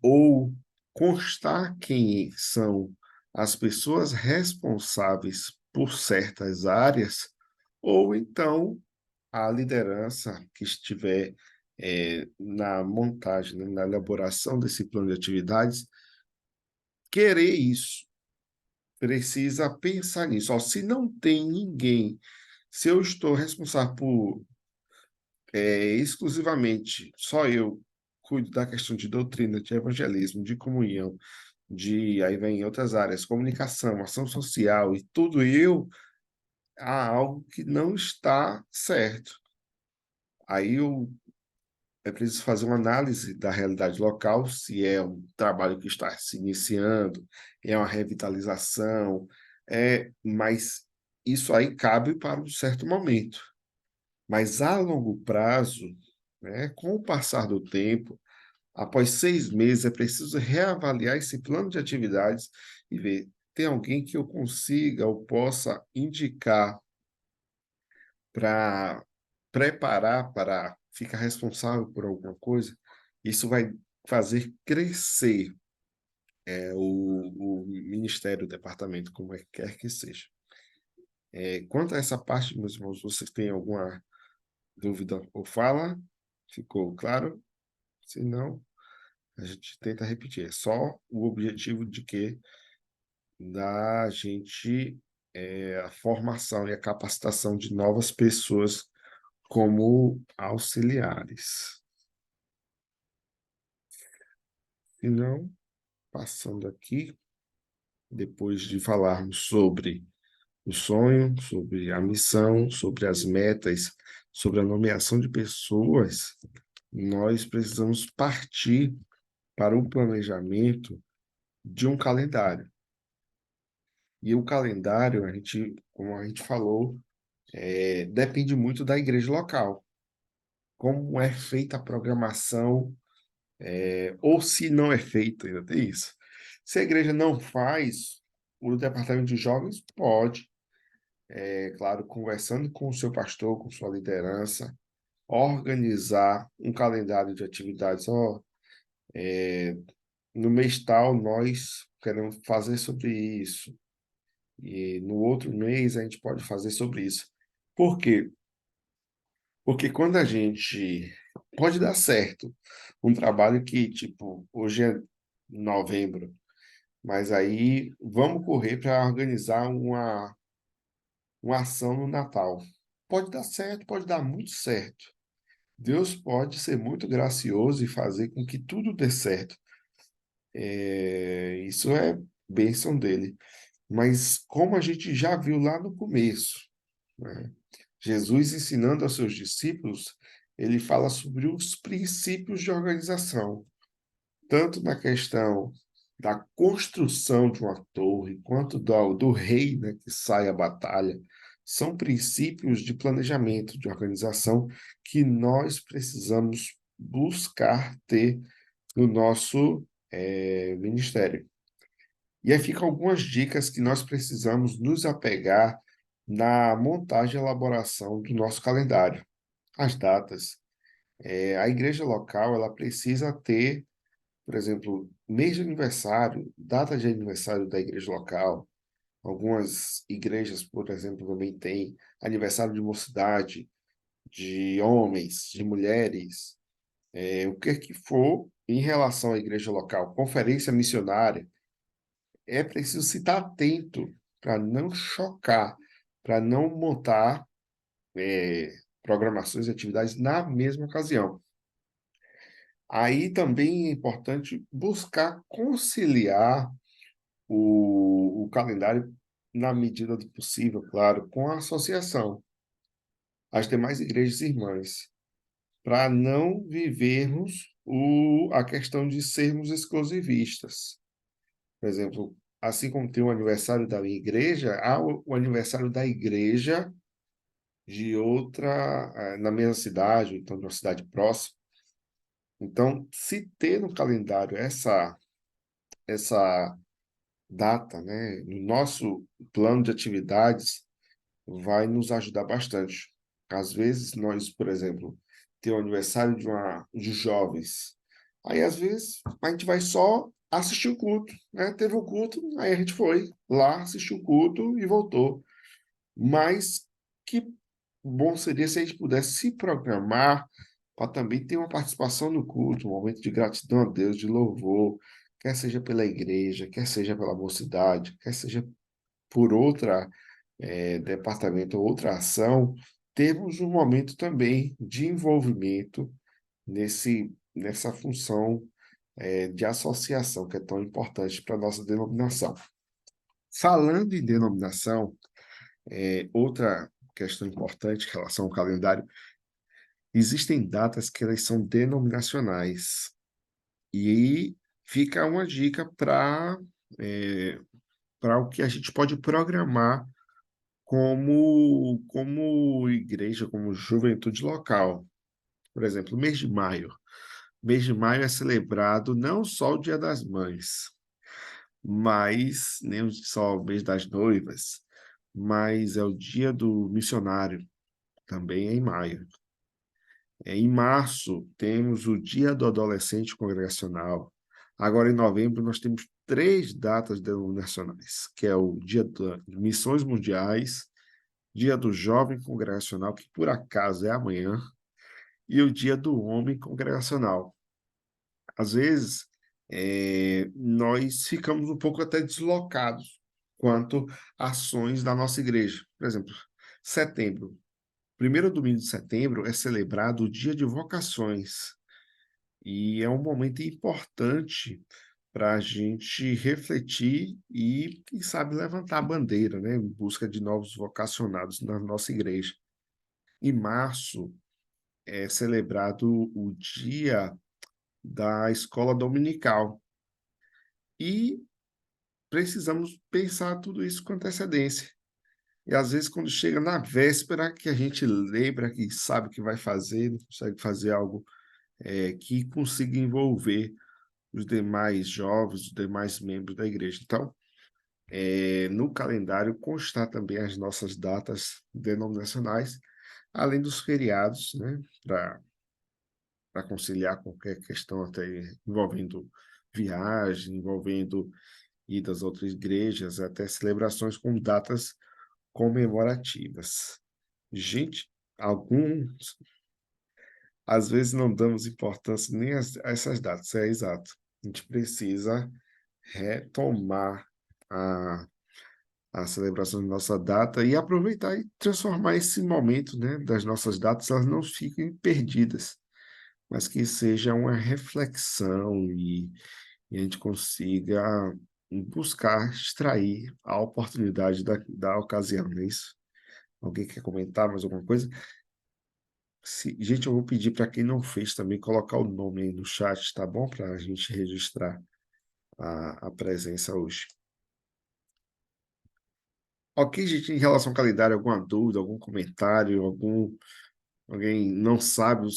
ou constar quem são as pessoas responsáveis por certas áreas, ou então a liderança que estiver na montagem, né, na elaboração desse plano de atividades, querer isso, precisa pensar nisso. Ó, se não tem ninguém, se eu estou responsável por exclusivamente só eu cuido da questão de doutrina, de evangelismo, de comunhão, aí vem outras áreas, comunicação, ação social e tudo há algo que não está certo. Aí é preciso fazer uma análise da realidade local, se é um trabalho que está se iniciando, é uma revitalização, mas isso aí cabe para um certo momento. Mas a longo prazo, né, com o passar do tempo, após 6 meses, é preciso reavaliar esse plano de atividades e ver, tem alguém que eu consiga ou possa indicar para preparar para ficar responsável por alguma coisa? Isso vai fazer crescer o ministério, o departamento, como quer que seja. Quanto a essa parte, meus irmãos, vocês têm alguma dúvida ou fala? Ficou claro? Se não, a gente tenta repetir. É só o objetivo de que da gente a formação e a capacitação de novas pessoas como auxiliares. Se não, passando aqui, depois de falarmos sobre o sonho, sobre a missão, sobre as metas, sobre a nomeação de pessoas, nós precisamos partir para o planejamento de um calendário. E o calendário, como a gente falou, depende muito da igreja local. Como é feita a programação, ou se não é feita, ainda tem isso. Se a igreja não faz, o departamento de jovens pode, claro, conversando com o seu pastor, com sua liderança, organizar um calendário de atividades. No mês tal, nós queremos fazer sobre isso. E no outro mês, a gente pode fazer sobre isso. Por quê? Porque quando a gente pode dar certo um trabalho que, tipo, hoje é novembro, Mas aí vamos correr para organizar uma ação no Natal. Pode dar certo, pode dar muito certo. Deus pode ser muito gracioso e fazer com que tudo dê certo. Isso é bênção dele. Mas como a gente já viu lá no começo, né? Jesus ensinando aos seus discípulos, ele fala sobre os princípios de organização, tanto na questão da construção de uma torre, quanto do rei, né, que sai à batalha. São princípios de planejamento, de organização, que nós precisamos buscar ter no nosso ministério. E aí ficam algumas dicas que nós precisamos nos apegar na montagem e elaboração do nosso calendário. As datas. A igreja local, ela precisa ter, por exemplo, mês de aniversário, data de aniversário da igreja local. Algumas igrejas, por exemplo, também têm aniversário de mocidade, de homens, de mulheres, o que for em relação à igreja local, conferência missionária. É preciso se estar atento para não chocar, para não montar programações e atividades na mesma ocasião. Aí também é importante buscar conciliar o calendário, na medida do possível, claro, com a associação, as demais igrejas irmãs, para não vivermos a questão de sermos exclusivistas. Por exemplo, assim como tem o aniversário da minha igreja, há o aniversário da igreja de outra, na mesma cidade, ou então de uma cidade próxima. Então, se ter no calendário essa data, né, no nosso plano de atividades, vai nos ajudar bastante. Às vezes, nós, por exemplo, tem o aniversário de jovens. Aí, às vezes, a gente vai só assistir o culto, né? Teve o culto, aí a gente foi lá, assistiu o culto e voltou. Mas que bom seria se a gente pudesse se programar para também ter uma participação no culto, um momento de gratidão a Deus, de louvor, quer seja pela igreja, quer seja pela mocidade, quer seja por outra departamento ou outra ação, termos um momento também de envolvimento nessa função de associação que é tão importante para a nossa denominação. Falando em denominação, outra questão importante em relação ao calendário, existem datas que elas são denominacionais. E aí fica uma dica para o que a gente pode programar como igreja, como juventude local. Por exemplo, mês de maio. Mês de maio é celebrado não só o Dia das Mães, mas nem só o mês das noivas, mas é o Dia do Missionário, também é em maio. Em março, temos o Dia do Adolescente Congregacional. Agora, em novembro, nós temos 3 datas denominacionais, que é o Dia de Missões Mundiais, Dia do Jovem Congregacional, que por acaso é amanhã, e o Dia do Homem Congregacional. Às vezes, nós ficamos um pouco até deslocados quanto a ações da nossa igreja. Por exemplo, setembro. Primeiro domingo de setembro é celebrado o Dia de Vocações. E é um momento importante para a gente refletir e, quem sabe, levantar a bandeira, né, em busca de novos vocacionados na nossa igreja. Em março é celebrado o Dia da Escola Dominical. E precisamos pensar tudo isso com antecedência. E às vezes, quando chega na véspera, que a gente lembra que sabe que vai fazer, não consegue fazer algo que consiga envolver os demais jovens, os demais membros da igreja. Então, no calendário constar também as nossas datas denominacionais, além dos feriados, né, para conciliar qualquer questão até envolvendo viagem, envolvendo idas a outras igrejas, até celebrações com datas comemorativas. Gente, alguns às vezes não damos importância nem a essas datas, é exato. A gente precisa retomar a, a celebração da nossa data e aproveitar e transformar esse momento, né, das nossas datas, elas não fiquem perdidas, mas que seja uma reflexão e a gente consiga buscar extrair a oportunidade da ocasião, não é isso? Alguém quer comentar mais alguma coisa? Gente, eu vou pedir para quem não fez também colocar o nome aí no chat, tá bom? Para a gente registrar a presença hoje. Ok, gente, em relação ao calendário, alguma dúvida, algum comentário, alguém não sabe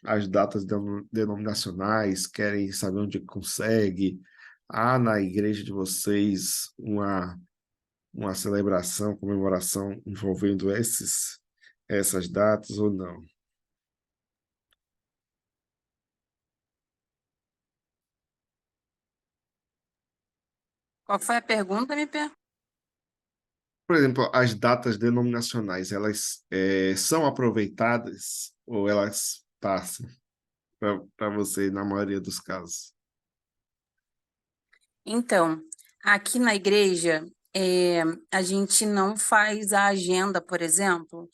as datas denominacionais, querem saber onde consegue? Há na igreja de vocês uma celebração, comemoração envolvendo essas datas ou não? Qual foi a pergunta, MP? Por exemplo, as datas denominacionais, elas são aproveitadas ou elas passam para você na maioria dos casos? Então, aqui na igreja, a gente não faz a agenda, por exemplo,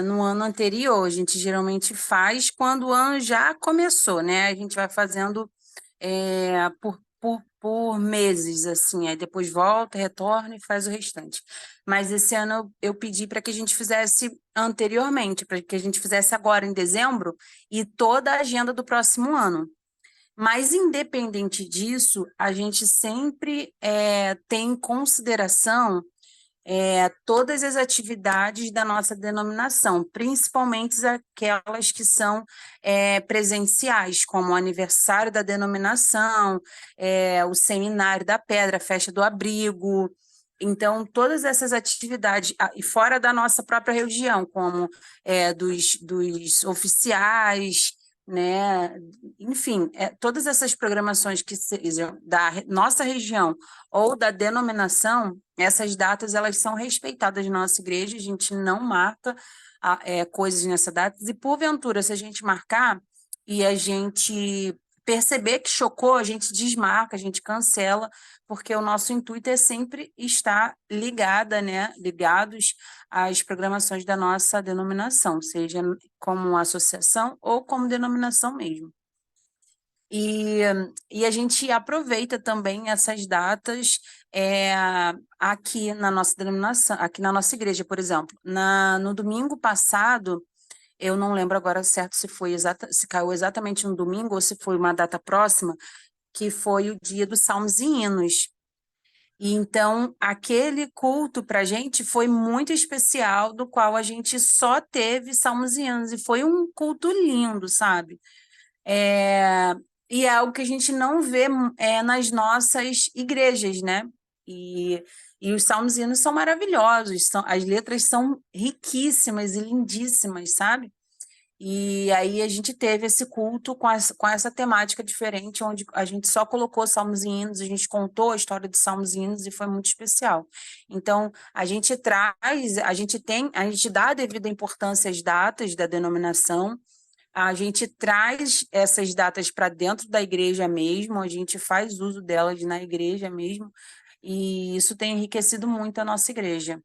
no ano anterior. A gente geralmente faz quando o ano já começou, né? A gente vai fazendo por meses, assim, aí depois volta, retorna e faz o restante. Mas esse ano eu pedi para que a gente fizesse anteriormente, para que a gente fizesse agora em dezembro e toda a agenda do próximo ano. Mas, independente disso, a gente sempre tem em consideração todas as atividades da nossa denominação, principalmente aquelas que são presenciais, como o aniversário da denominação, o seminário da pedra, a festa do abrigo. Então, todas essas atividades, e fora da nossa própria região, como dos oficiais, né? Enfim, todas essas programações que sejam da nossa região ou da denominação, essas datas elas são respeitadas na nossa igreja, a gente não marca coisas nessa data, e porventura, se a gente marcar e a gente perceber que chocou, a gente desmarca, a gente cancela, porque o nosso intuito é sempre estar ligados às programações da nossa denominação, seja como associação ou como denominação mesmo. E a gente aproveita também essas datas aqui na nossa denominação, aqui na nossa igreja, por exemplo. No domingo passado, eu não lembro agora certo se caiu exatamente um domingo ou se foi uma data próxima, que foi o dia dos salmos e hinos. E então, aquele culto para a gente foi muito especial, do qual a gente só teve salmos e hinos, e foi um culto lindo, sabe? É, e é algo que a gente não vê nas nossas igrejas, né? E os salmos e hinos são maravilhosos, as letras são riquíssimas e lindíssimas, sabe? E aí a gente teve esse culto com essa temática diferente, onde a gente só colocou salmos e hinos, a gente contou a história de salmos e hinos e foi muito especial. Então, a gente dá a devida importância às datas da denominação, a gente traz essas datas para dentro da igreja mesmo, a gente faz uso delas na igreja mesmo, e isso tem enriquecido muito a nossa igreja.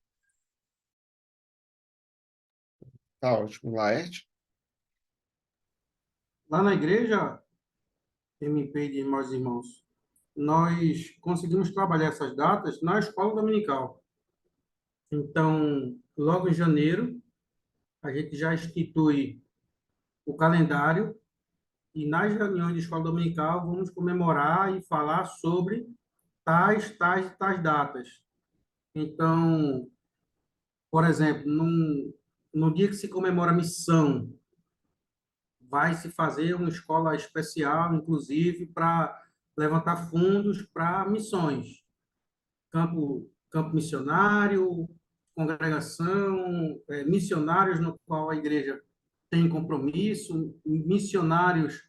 Tá ótimo, Laerte. Lá na igreja, MP de Irmãos e Irmãos, nós conseguimos trabalhar essas datas na escola dominical. Então, logo em janeiro, a gente já institui o calendário e nas reuniões de escola dominical vamos comemorar e falar sobre tais datas. Então, por exemplo, no dia que se comemora a missão, vai se fazer uma escola especial, inclusive, para levantar fundos para missões. Campo missionário, congregação, missionários no qual a igreja tem compromisso, missionários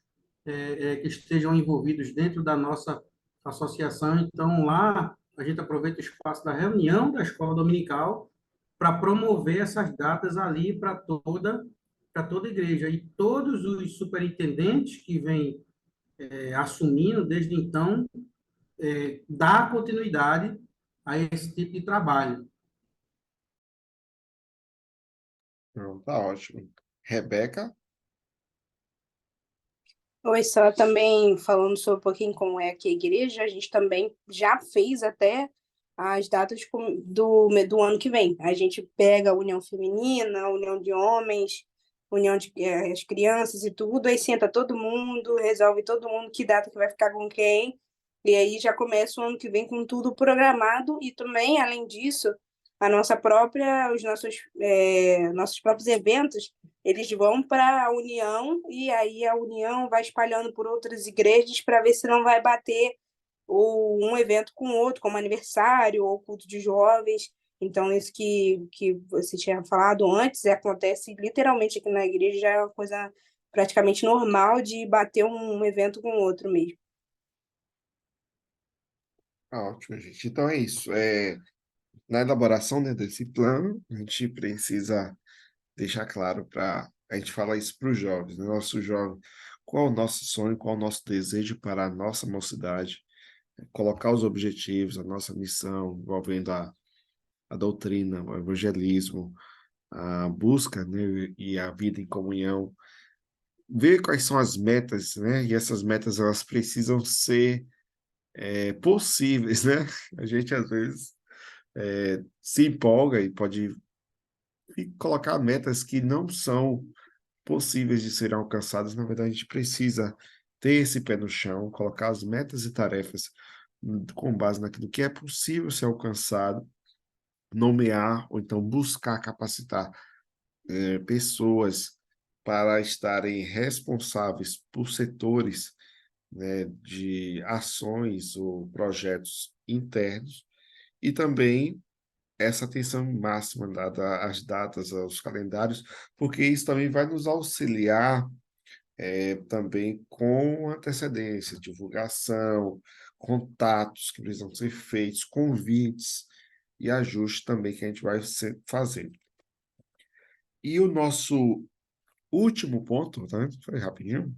que estejam envolvidos dentro da nossa associação. Então, lá, a gente aproveita o espaço da reunião da escola dominical para promover essas datas ali para toda a igreja. E todos os superintendentes que vêm assumindo desde então dar continuidade a esse tipo de trabalho. Não, tá ótimo. Rebeca? Oi, só também falando sobre um pouquinho como é aqui a igreja, a gente também já fez até as datas do ano que vem. A gente pega a união feminina, a união de homens, união de as crianças e tudo, aí senta todo mundo, resolve todo mundo que data que vai ficar com quem, e aí já começa o ano que vem com tudo programado, e também, além disso, a nossa própria, nossos próprios eventos eles vão para a União e aí a União vai espalhando por outras igrejas para ver se não vai bater um evento com o outro, como aniversário ou culto de jovens. Então, isso que você tinha falado antes acontece literalmente aqui na igreja, já é uma coisa praticamente normal de bater um evento com o outro mesmo. Tá ótimo, gente. Então é isso. Na elaboração, né, desse plano, a gente precisa deixar claro para a gente falar isso para os jovens, né? Nosso jovem, qual é o nosso sonho, qual é o nosso desejo para a nossa mocidade, colocar os objetivos, a nossa missão, envolvendo a doutrina, o evangelismo, a busca, né, e a vida em comunhão, ver quais são as metas, né? E essas metas elas precisam ser possíveis, né? A gente às vezes se empolga e pode colocar metas que não são possíveis de serem alcançadas. Na verdade, a gente precisa ter esse pé no chão, colocar as metas e tarefas com base naquilo que é possível ser alcançado, nomear ou então buscar capacitar pessoas para estarem responsáveis por setores, né, de ações ou projetos internos e também essa atenção máxima dada às datas, aos calendários, porque isso também vai nos auxiliar também com antecedência, divulgação, contatos que precisam ser feitos, convites e ajustes também que a gente vai fazendo. E o nosso último ponto, tá? Foi rapidinho,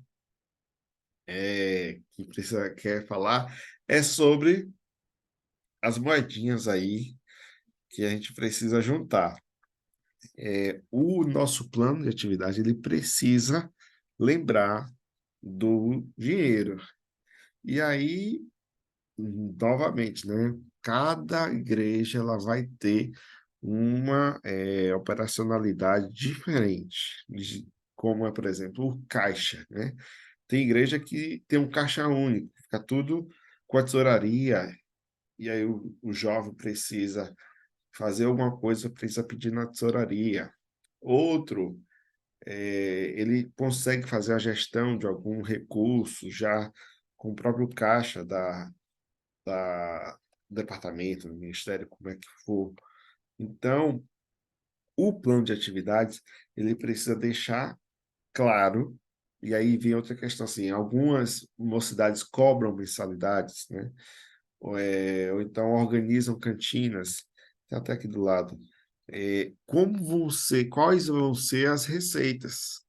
que quer falar, é sobre as moedinhas aí que a gente precisa juntar. O nosso plano de atividade ele precisa lembrar do dinheiro. E aí, novamente, né? Cada igreja ela vai ter uma operacionalidade diferente, como é, por exemplo, o caixa, né? Tem igreja que tem um caixa único, fica tudo com a tesouraria, e aí o jovem precisa fazer alguma coisa, precisa pedir na tesouraria. Outro, ele consegue fazer a gestão de algum recurso já com o próprio caixa do departamento, do ministério, como é que for. Então, o plano de atividades, ele precisa deixar claro, e aí vem outra questão, assim, algumas mocidades cobram mensalidades, né? Ou então organizam cantinas, tem até aqui do lado. Quais vão ser as receitas?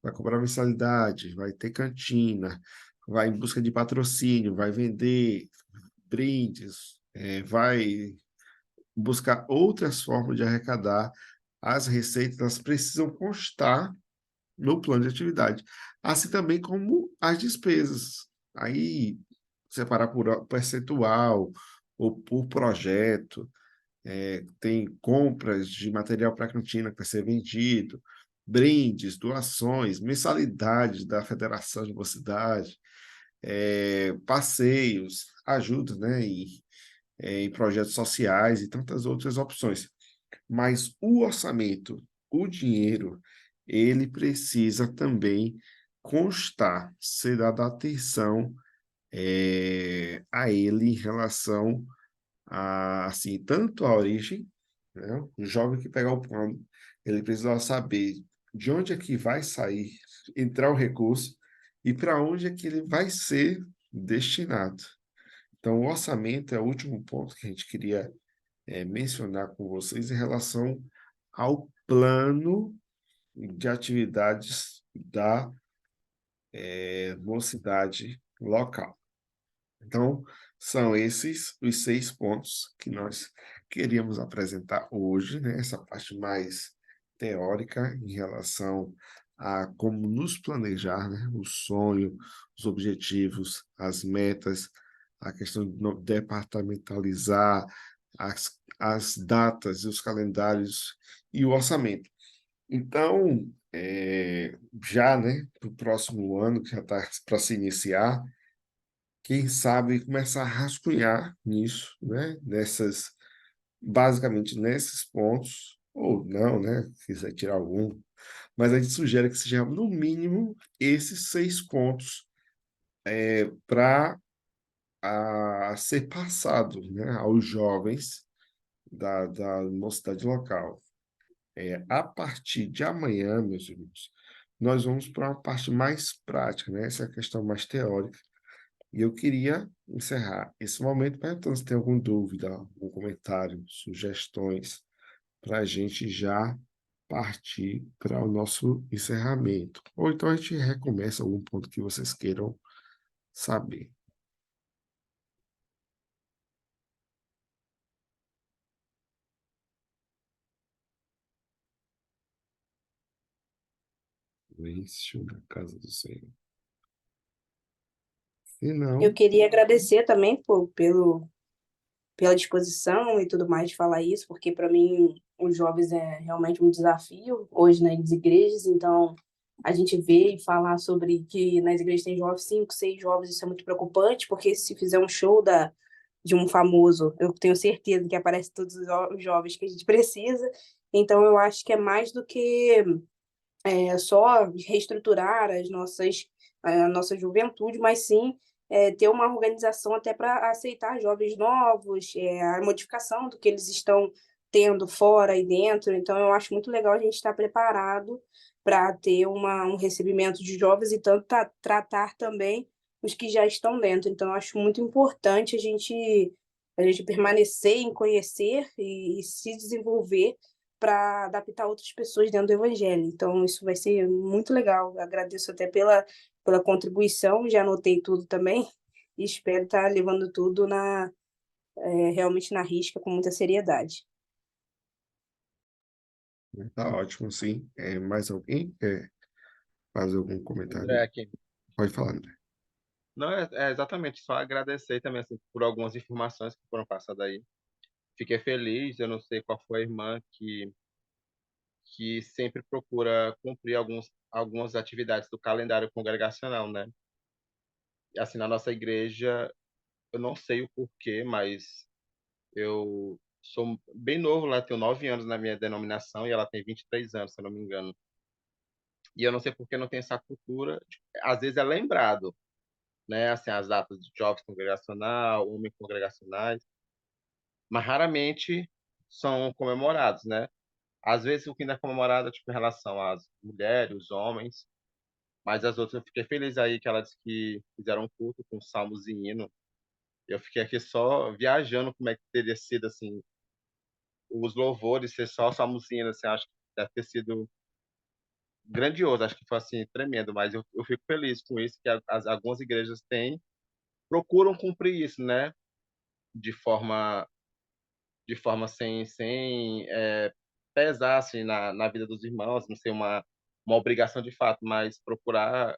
Vai cobrar mensalidade, vai ter cantina, vai em busca de patrocínio, vai vender brindes, vai buscar outras formas de arrecadar as receitas, elas precisam constar no plano de atividade, assim também como as despesas. Aí, separar por percentual ou por projeto, tem compras de material para a cantina que vai ser vendido, brindes, doações, mensalidades da Federação de Mocidade, passeios, ajuda, né, em projetos sociais e tantas outras opções. Mas o orçamento, o dinheiro, ele precisa também constar, ser dada atenção a ele em relação a, assim, tanto a origem, né? O jovem que pegar o plano, ele precisa saber de onde é que vai sair, entrar o recurso e para onde é que ele vai ser destinado. Então, o orçamento é o último ponto que a gente queria mencionar com vocês em relação ao plano de atividades da mocidade local. Então, São esses os 6 pontos que nós queríamos apresentar hoje, né? Essa parte mais teórica em relação a como nos planejar, né? O sonho, os objetivos, as metas, a questão de departamentalizar as datas e os calendários e o orçamento. Então, já, né, para o próximo ano, que já está para se iniciar, quem sabe começar a rascunhar nisso, né? Basicamente nesses pontos, ou não, né? Se quiser tirar algum, mas a gente sugere que seja no mínimo esses 6 pontos para ser passado, né, aos jovens da mocidade local. A partir de amanhã, meus irmãos, nós vamos para uma parte mais prática, né? Essa é a questão mais teórica. E eu queria encerrar esse momento perguntando se tem alguma dúvida, algum comentário, sugestões, para a gente já partir para o nosso encerramento. Ou então a gente recomeça algum ponto que vocês queiram saber. Silêncio na casa do Senhor. Se Eu não, queria agradecer também pela disposição e tudo mais de falar isso, porque para mim os jovens é realmente um desafio hoje nas igrejas, então a gente vê e falar sobre que nas igrejas tem jovens, 5, 6 jovens, isso é muito preocupante, porque se fizer um show de um famoso, eu tenho certeza que aparece todos os jovens que a gente precisa, então eu acho que é mais do que só reestruturar a nossa juventude, mas sim ter uma organização até para aceitar jovens novos, a modificação do que eles estão tendo fora e dentro. Então, eu acho muito legal a gente estar preparado para ter um recebimento de jovens e tanto tratar também os que já estão dentro. Então, eu acho muito importante a gente permanecer em conhecer e se desenvolver para adaptar outras pessoas dentro do evangelho. Então, isso vai ser muito legal. Agradeço até pela contribuição, já anotei tudo também e espero estar levando tudo realmente na risca com muita seriedade. tá ótimo, sim. Mais alguém quer fazer algum André, comentário? aqui. Pode falar, André. Não, é exatamente, só agradecer também assim, por algumas informações que foram passadas aí. Fiquei feliz, eu não sei qual foi a irmã que sempre procura cumprir algumas atividades do calendário congregacional, né? E, assim, na nossa igreja, eu não sei o porquê, mas eu sou bem novo lá, tenho 9 anos na minha denominação e ela tem 23 anos, se eu não me engano. E eu não sei por que não tem essa cultura. Às vezes é lembrado, né? Assim, as datas de jovens congregacional, homens congregacionais, mas raramente são comemorados, né? Às vezes o que ainda é comemorado é tipo, em relação às mulheres, os homens, mas as outras eu fiquei feliz aí que ela disse que fizeram um culto com salmos e hino. Eu fiquei aqui só viajando como é que teria sido assim os louvores ser só salmos e hinos, assim, acho que deve ter sido grandioso, acho que foi assim tremendo, mas eu fico feliz com isso que algumas igrejas têm procuram cumprir isso, né? De forma sem pesar assim na vida dos irmãos, não ser uma obrigação de fato, mas procurar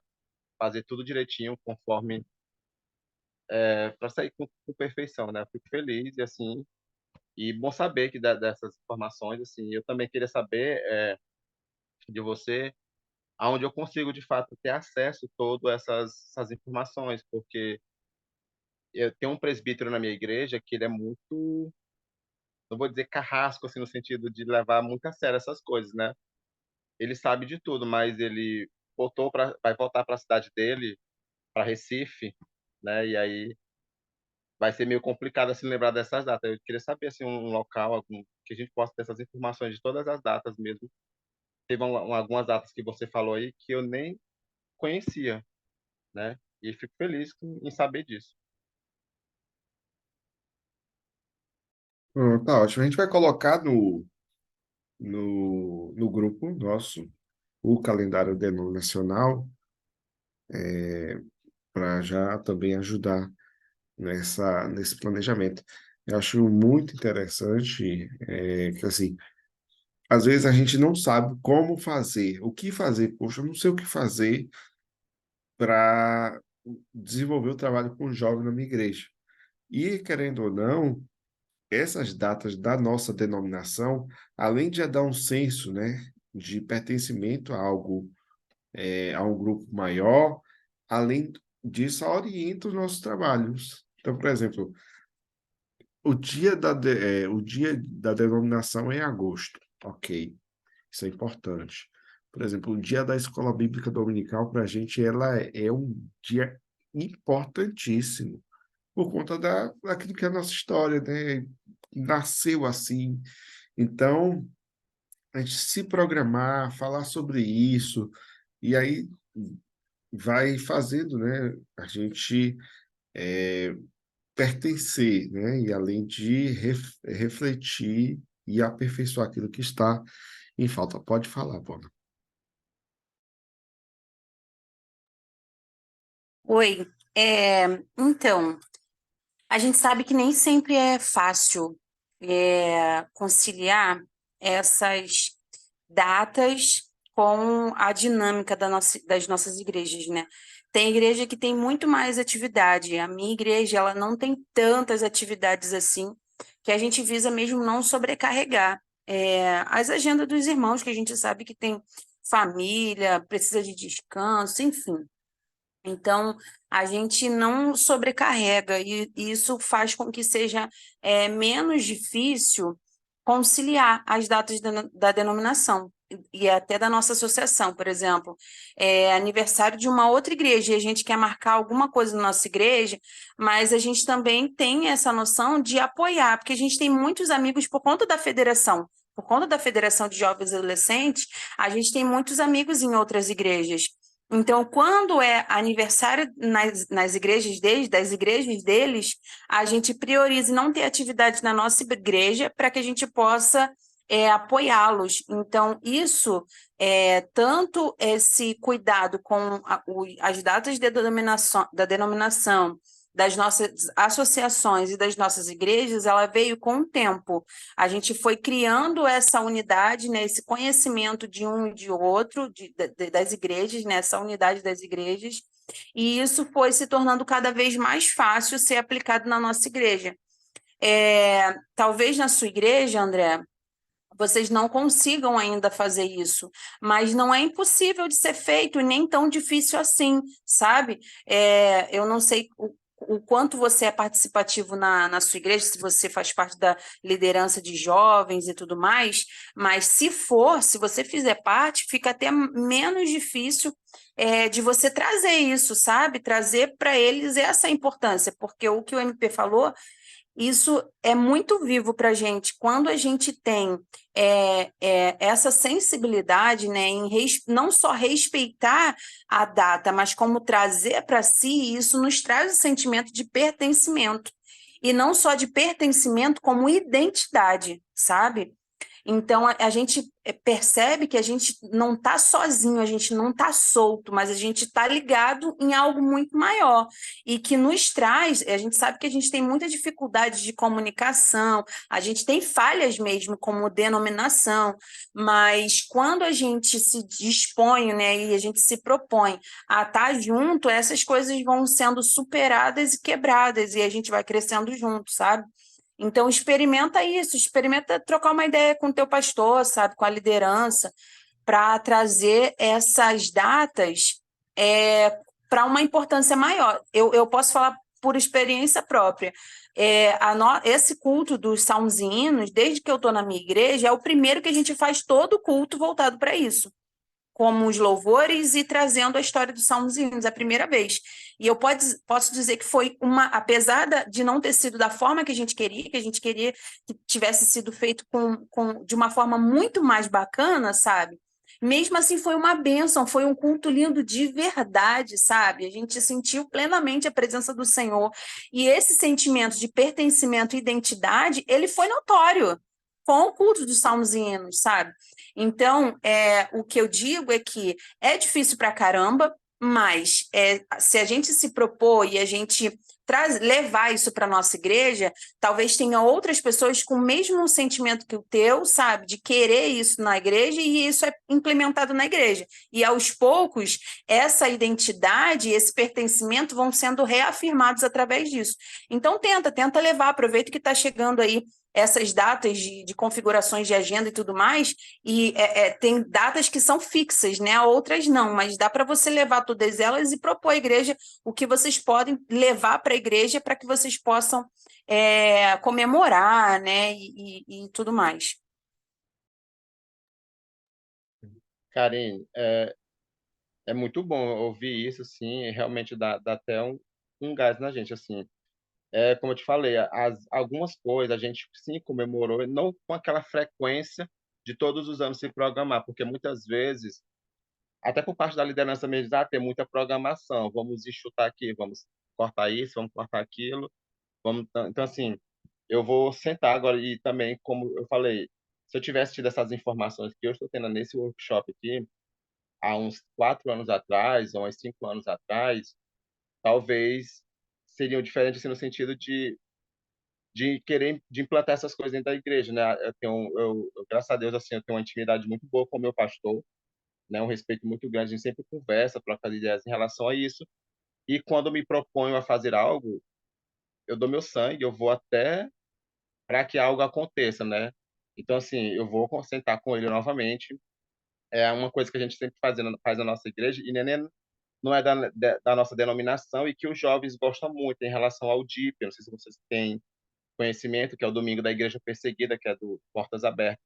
fazer tudo direitinho conforme para sair com perfeição, né? Eu fico feliz e assim e bom saber que dessas informações assim. Eu também queria saber de você aonde eu consigo de fato ter acesso a todas essas informações, porque eu tenho um presbítero na minha igreja que ele é muito, não vou dizer carrasco assim no sentido de levar muito a sério essas coisas, né? Ele sabe de tudo, mas ele vai voltar para a cidade dele, para Recife, né? E aí vai ser meio complicado assim lembrar dessas datas. Eu queria saber assim um local algum que a gente possa ter essas informações de todas as datas mesmo. Teve algumas datas que você falou aí que eu nem conhecia, né? E fico feliz em saber disso. Tá ótimo. A gente vai colocar no grupo nosso o calendário denominacional para já também ajudar nesse planejamento. Eu acho muito interessante que, assim, às vezes a gente não sabe como fazer, o que fazer. Poxa, eu não sei o que fazer para desenvolver o trabalho com jovens na minha igreja. E, querendo ou não, essas datas da nossa denominação, além de dar um senso, né, de pertencimento a algo, a um grupo maior, além disso, orienta os nossos trabalhos. Então, por exemplo, o dia da denominação é em agosto, ok, isso é importante. Por exemplo, o dia da escola bíblica dominical, para a gente, ela é um dia importantíssimo por conta daquilo que é a nossa história, né? Nasceu assim. Então, a gente se programar, falar sobre isso, e aí vai fazendo, né? A gente pertencer, né? E além de refletir e aperfeiçoar aquilo que está em falta. Pode falar, Bona. Oi, então, a gente sabe que nem sempre é fácil conciliar essas datas com a dinâmica das nossas igrejas, né? Tem igreja que tem muito mais atividade. A minha igreja, ela não tem tantas atividades assim, que a gente visa mesmo não sobrecarregar as agendas dos irmãos, que a gente sabe que tem família, precisa de descanso, enfim. Então, a gente não sobrecarrega, e isso faz com que seja menos difícil conciliar as datas da denominação e até da nossa associação, por exemplo. É aniversário de uma outra igreja e a gente quer marcar alguma coisa na nossa igreja, mas a gente também tem essa noção de apoiar, porque a gente tem muitos amigos por conta da federação. Por conta da Federação de Jovens e Adolescentes, a gente tem muitos amigos em outras igrejas. Então, quando é aniversário nas igrejas deles, das igrejas deles, a gente prioriza não ter atividade na nossa igreja para que a gente possa apoiá-los. Então, isso, tanto esse cuidado com as datas da denominação, das nossas associações e das nossas igrejas, ela veio com o tempo. A gente foi criando essa unidade, né, esse conhecimento de um e de outro, das igrejas, né, essa unidade das igrejas, e isso foi se tornando cada vez mais fácil ser aplicado na nossa igreja. Talvez na sua igreja, André, vocês não consigam ainda fazer isso, mas não é impossível de ser feito e nem tão difícil assim, sabe? Eu não sei o quanto você é participativo na sua igreja, se você faz parte da liderança de jovens e tudo mais, mas se você fizer parte, fica até menos difícil de você trazer isso, sabe? Trazer para eles essa importância, porque o que o MP falou, isso é muito vivo para a gente. Quando a gente tem essa sensibilidade, né, em não só respeitar a data, mas como trazer para si, isso nos traz o sentimento de pertencimento. E não só de pertencimento, como identidade, sabe? Então, a gente percebe que a gente não está sozinho, a gente não está solto, mas a gente está ligado em algo muito maior e que nos traz. A gente sabe que a gente tem muita dificuldade de comunicação, a gente tem falhas mesmo como denominação, mas quando a gente se dispõe, né, e a gente se propõe a estar junto, essas coisas vão sendo superadas e quebradas e a gente vai crescendo junto, sabe? Então, experimenta isso, experimenta trocar uma ideia com o teu pastor, sabe, com a liderança, para trazer essas datas para uma importância maior. Eu posso falar por experiência própria. Esse culto dos salmos e hinos, desde que eu estou na minha igreja, é o primeiro que a gente faz todo o culto voltado para isso, como os louvores e trazendo a história dos salmos e hinos, a primeira vez. E eu posso dizer que foi apesar de não ter sido da forma que a gente queria que tivesse sido feito de uma forma muito mais bacana, sabe? Mesmo assim, foi uma bênção, foi um culto lindo de verdade, sabe? A gente sentiu plenamente a presença do Senhor. E esse sentimento de pertencimento e identidade, ele foi notório com o culto dos salmos e hinos, sabe? Então, o que eu digo é que é difícil pra caramba, mas se a gente se propor e a gente levar isso para a nossa igreja, talvez tenha outras pessoas com o mesmo sentimento que o teu, sabe, de querer isso na igreja, e isso é implementado na igreja. E aos poucos, essa identidade e esse pertencimento vão sendo reafirmados através disso. Então, tenta levar, aproveita que está chegando aí essas datas de configurações de agenda e tudo mais, e tem datas que são fixas, né? Outras não, mas dá para você levar todas elas e propor à igreja o que vocês podem levar para a igreja para que vocês possam comemorar, né? E tudo mais. Karine, é muito bom ouvir isso, assim, realmente dá até um gás na gente, assim. Como eu te falei, algumas coisas a gente sim comemorou, não com aquela frequência de todos os anos se programar, porque muitas vezes, até por parte da liderança mesmo, tem muita programação, vamos enxutar aqui, vamos cortar isso, vamos cortar aquilo, então assim, eu vou sentar agora e também, como eu falei, se eu tivesse tido essas informações que eu estou tendo nesse workshop aqui, há uns 4 anos atrás, ou uns 5 anos atrás, talvez seriam diferentes assim, no sentido de querer de implantar essas coisas dentro da igreja, né? Graças a Deus, assim, eu tenho uma intimidade muito boa com o meu pastor, né? Um respeito muito grande, a gente sempre conversa, troca ideias em relação a isso. E quando eu me proponho a fazer algo, eu dou meu sangue, eu vou até para que algo aconteça, né? Então, assim, eu vou sentar com ele novamente. É uma coisa que a gente sempre faz na nossa igreja, e não é da nossa denominação, e que os jovens gostam muito em relação ao DIP. Eu não sei se vocês têm conhecimento, que é o Domingo da Igreja Perseguida, que é do Portas Abertas.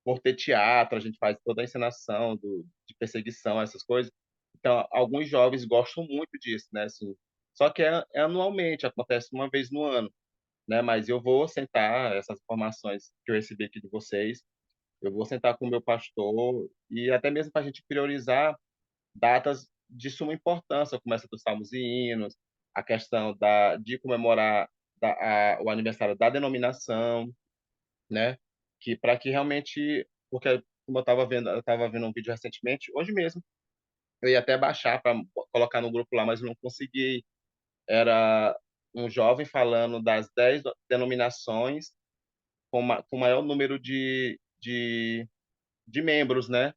Por ter teatro, a gente faz toda a encenação de perseguição, essas coisas. Então, alguns jovens gostam muito disso, né? Assim, só que é anualmente, acontece uma vez no ano, né? Mas eu vou sentar essas informações que eu recebi aqui de vocês, eu vou sentar com o meu pastor, e até mesmo para a gente priorizar datas de suma importância, como essa dos Salmos e Hinos, a questão de comemorar o aniversário da denominação, né? Que para que realmente, porque como eu estava vendo um vídeo recentemente, hoje mesmo, eu ia até baixar para colocar no grupo lá, mas eu não consegui. Era um jovem falando das 10 denominações com maior número de membros, né?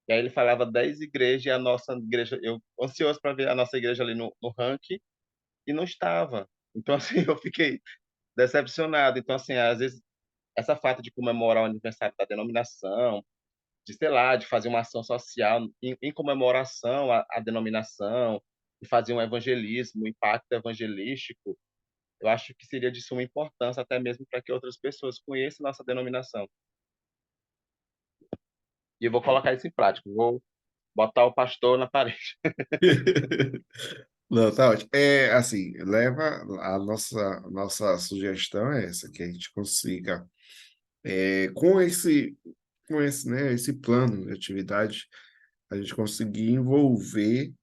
E aí ele falava 10 igrejas, e a nossa igreja, eu ansioso para ver a nossa igreja ali no ranking, e não estava. Então, assim, eu fiquei decepcionado. Então, assim, às vezes, essa falta de comemorar o aniversário da denominação, de, sei lá, de fazer uma ação social em comemoração à denominação, de fazer um evangelismo, um impacto evangelístico, eu acho que seria de suma importância, até mesmo para que outras pessoas conheçam nossa denominação. E eu vou colocar isso em prática, vou botar o pastor na parede. Não, tá ótimo. Assim, leva a nossa sugestão é essa, que a gente consiga, com esse, né, esse plano de atividade, a gente conseguir envolver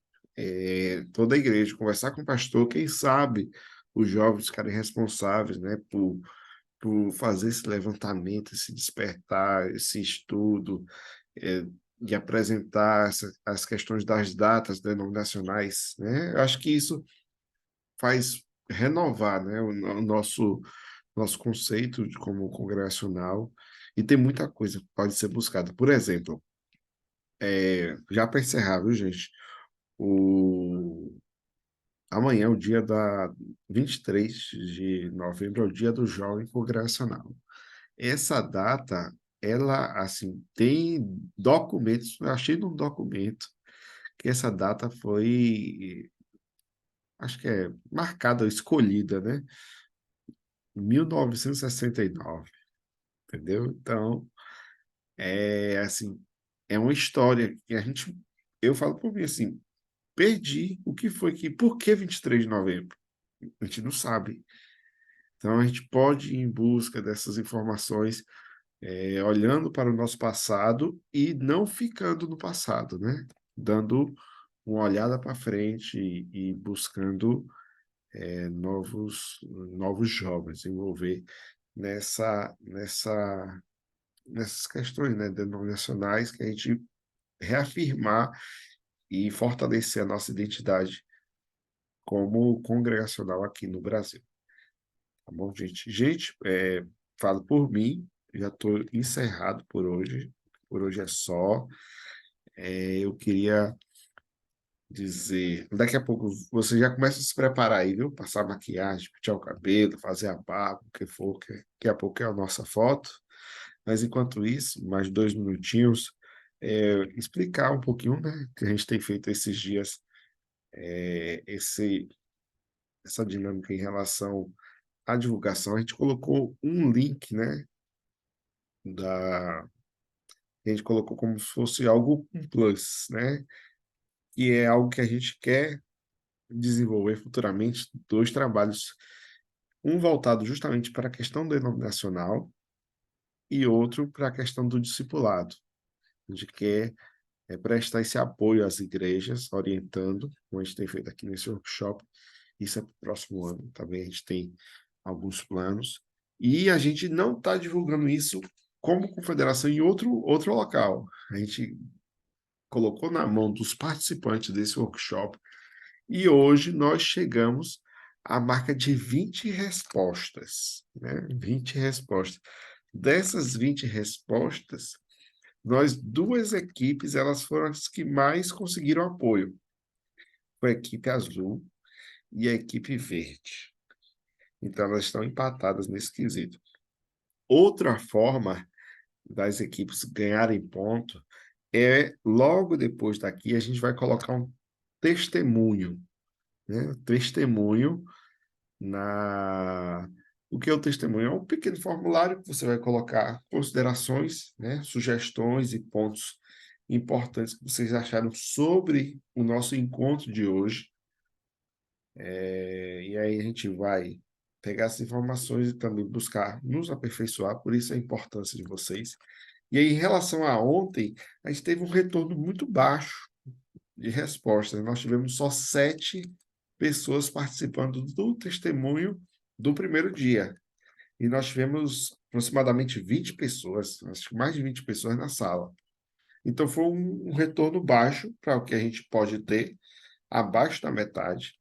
toda a igreja, conversar com o pastor, quem sabe os jovens ficarem responsáveis, né, por fazer esse levantamento, esse despertar, esse estudo, é, de apresentar as questões das datas denominacionais, né? Eu acho que isso faz renovar, né, o nosso conceito de como congregacional, e tem muita coisa que pode ser buscada. Por exemplo, já para encerrar, viu, gente? O... Amanhã, o dia da 23 de novembro, é o dia do jovem congregacional. Essa data, ela, assim, tem documentos, eu achei num documento que essa data foi, acho que é marcada, escolhida, né? 1969, entendeu? Então, assim, é uma história que eu falo por mim assim, perdi o que foi que, por que 23 de novembro? A gente não sabe. Então, a gente pode ir em busca dessas informações, olhando para o nosso passado e não ficando no passado, né? Dando uma olhada para frente e buscando novos jovens, envolver nessas questões, né, denominacionais, que a gente reafirmar e fortalecer a nossa identidade como congregacional aqui no Brasil. Tá bom, gente? Gente, falo por mim, já estou encerrado por hoje. Por hoje é só. Eu queria dizer, daqui a pouco você já começa a se preparar aí, viu? Passar maquiagem, pentear o cabelo, fazer a barba, o que for, que daqui a pouco é a nossa foto. Mas enquanto isso, mais 2 minutinhos, explicar um pouquinho, né, que a gente tem feito esses dias, essa dinâmica em relação à divulgação. A gente colocou um link, né, a gente colocou como se fosse algo um plus, né, que é algo que a gente quer desenvolver futuramente, 2 trabalhos, um voltado justamente para a questão denominacional e outro para a questão do discipulado. A gente quer prestar esse apoio às igrejas, orientando, como a gente tem feito aqui nesse workshop. Isso é para o próximo ano. Também a gente tem alguns planos. E a gente não está divulgando isso como confederação em outro local. A gente colocou na mão dos participantes desse workshop e hoje nós chegamos à marca de 20 respostas, né? 20 respostas. Dessas 20 respostas, 2 equipes, elas foram as que mais conseguiram apoio. Foi a equipe azul e a equipe verde. Então, elas estão empatadas nesse quesito. Outra forma das equipes ganharem ponto é, logo depois daqui, a gente vai colocar um testemunho, né? Testemunho na... O que é o testemunho? É um pequeno formulário que você vai colocar considerações, né? Sugestões e pontos importantes que vocês acharam sobre o nosso encontro de hoje. E aí a gente vai pegar essas informações e também buscar nos aperfeiçoar, por isso a importância de vocês. E aí, em relação a ontem, a gente teve um retorno muito baixo de respostas. Nós tivemos só 7 pessoas participando do testemunho do primeiro dia. E nós tivemos aproximadamente 20 pessoas, acho que mais de 20 pessoas na sala. Então, foi um retorno baixo para o que a gente pode ter, abaixo da metade.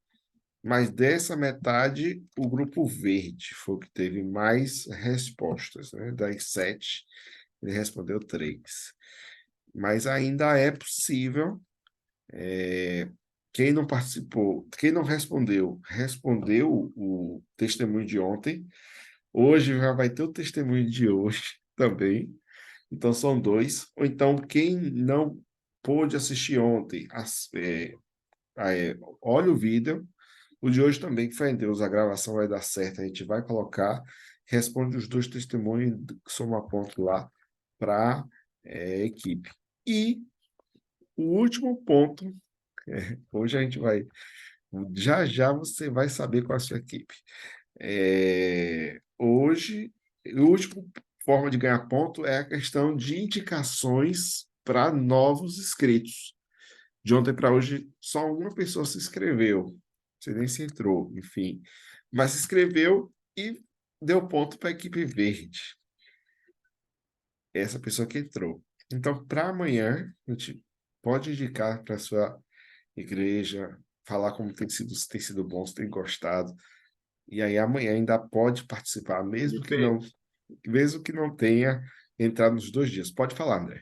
Mas dessa metade, o grupo verde foi o que teve mais respostas, né? Das 7, ele respondeu 3. Mas ainda é possível. Quem não participou, quem não respondeu, respondeu o testemunho de ontem. Hoje já vai ter o testemunho de hoje também. Então, são 2. Ou então, quem não pôde assistir ontem, olha o vídeo. O de hoje também, que fé em Deus, a gravação vai dar certo, a gente vai colocar, responde os 2 testemunhos, soma ponto lá para a equipe. E o último ponto, hoje a gente vai, já você vai saber qual é a sua equipe. Hoje, a última forma de ganhar ponto é a questão de indicações para novos inscritos. De ontem para hoje, só uma pessoa se inscreveu. Você nem se entrou, enfim. Mas se inscreveu e deu ponto para a equipe verde. Essa pessoa que entrou. Então, para amanhã, a gente pode indicar para a sua igreja, falar como tem sido, se tem sido bom, se tem gostado. E aí amanhã ainda pode participar, mesmo que não tenha entrado nos 2 dias. Pode falar, André.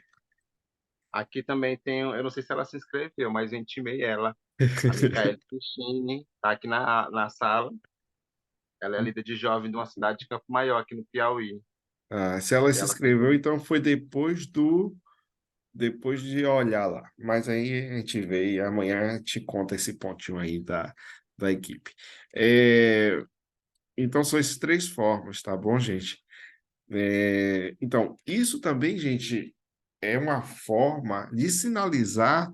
Aqui também tem, eu não sei se ela se inscreveu, mas eu intimei ela. A Micaela Cristine está aqui na sala. Ela é líder de jovem de uma cidade de Campo Maior, aqui no Piauí. Se ela E se ela inscreveu, então foi depois de olhar lá. Mas aí a gente vê e amanhã a gente conta esse pontinho aí da equipe. Então, são essas 3 formas, tá bom, gente? Então, isso também, gente, é uma forma de sinalizar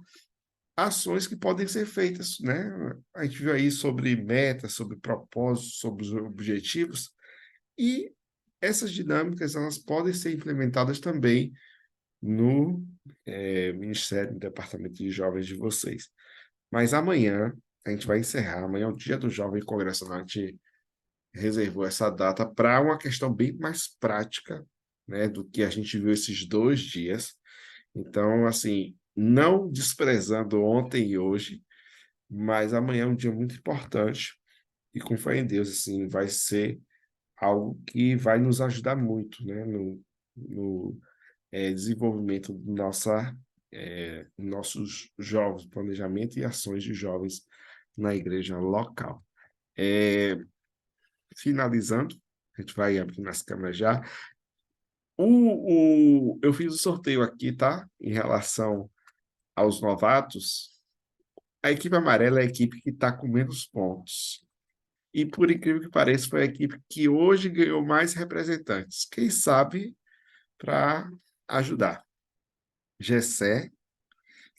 ações que podem ser feitas, né? A gente viu aí sobre metas, sobre propósitos, sobre os objetivos, e essas dinâmicas elas podem ser implementadas também no Ministério, no Departamento de Jovens de vocês. Mas amanhã a gente vai encerrar, amanhã é o Dia do Jovem Congressional, a gente reservou essa data para uma questão bem mais prática, né, do que a gente viu esses 2 dias. Então, assim, não desprezando ontem e hoje, mas amanhã é um dia muito importante e com fé em Deus, assim, vai ser algo que vai nos ajudar muito, né, no desenvolvimento do nossos jovens, planejamento e ações de jovens na igreja local. É, finalizando, a gente vai abrir nas câmeras já. Eu fiz o sorteio aqui, tá? Em relação aos novatos. A equipe amarela é a equipe que está com menos pontos. E, por incrível que pareça, foi a equipe que hoje ganhou mais representantes. Quem sabe para ajudar. Gessé,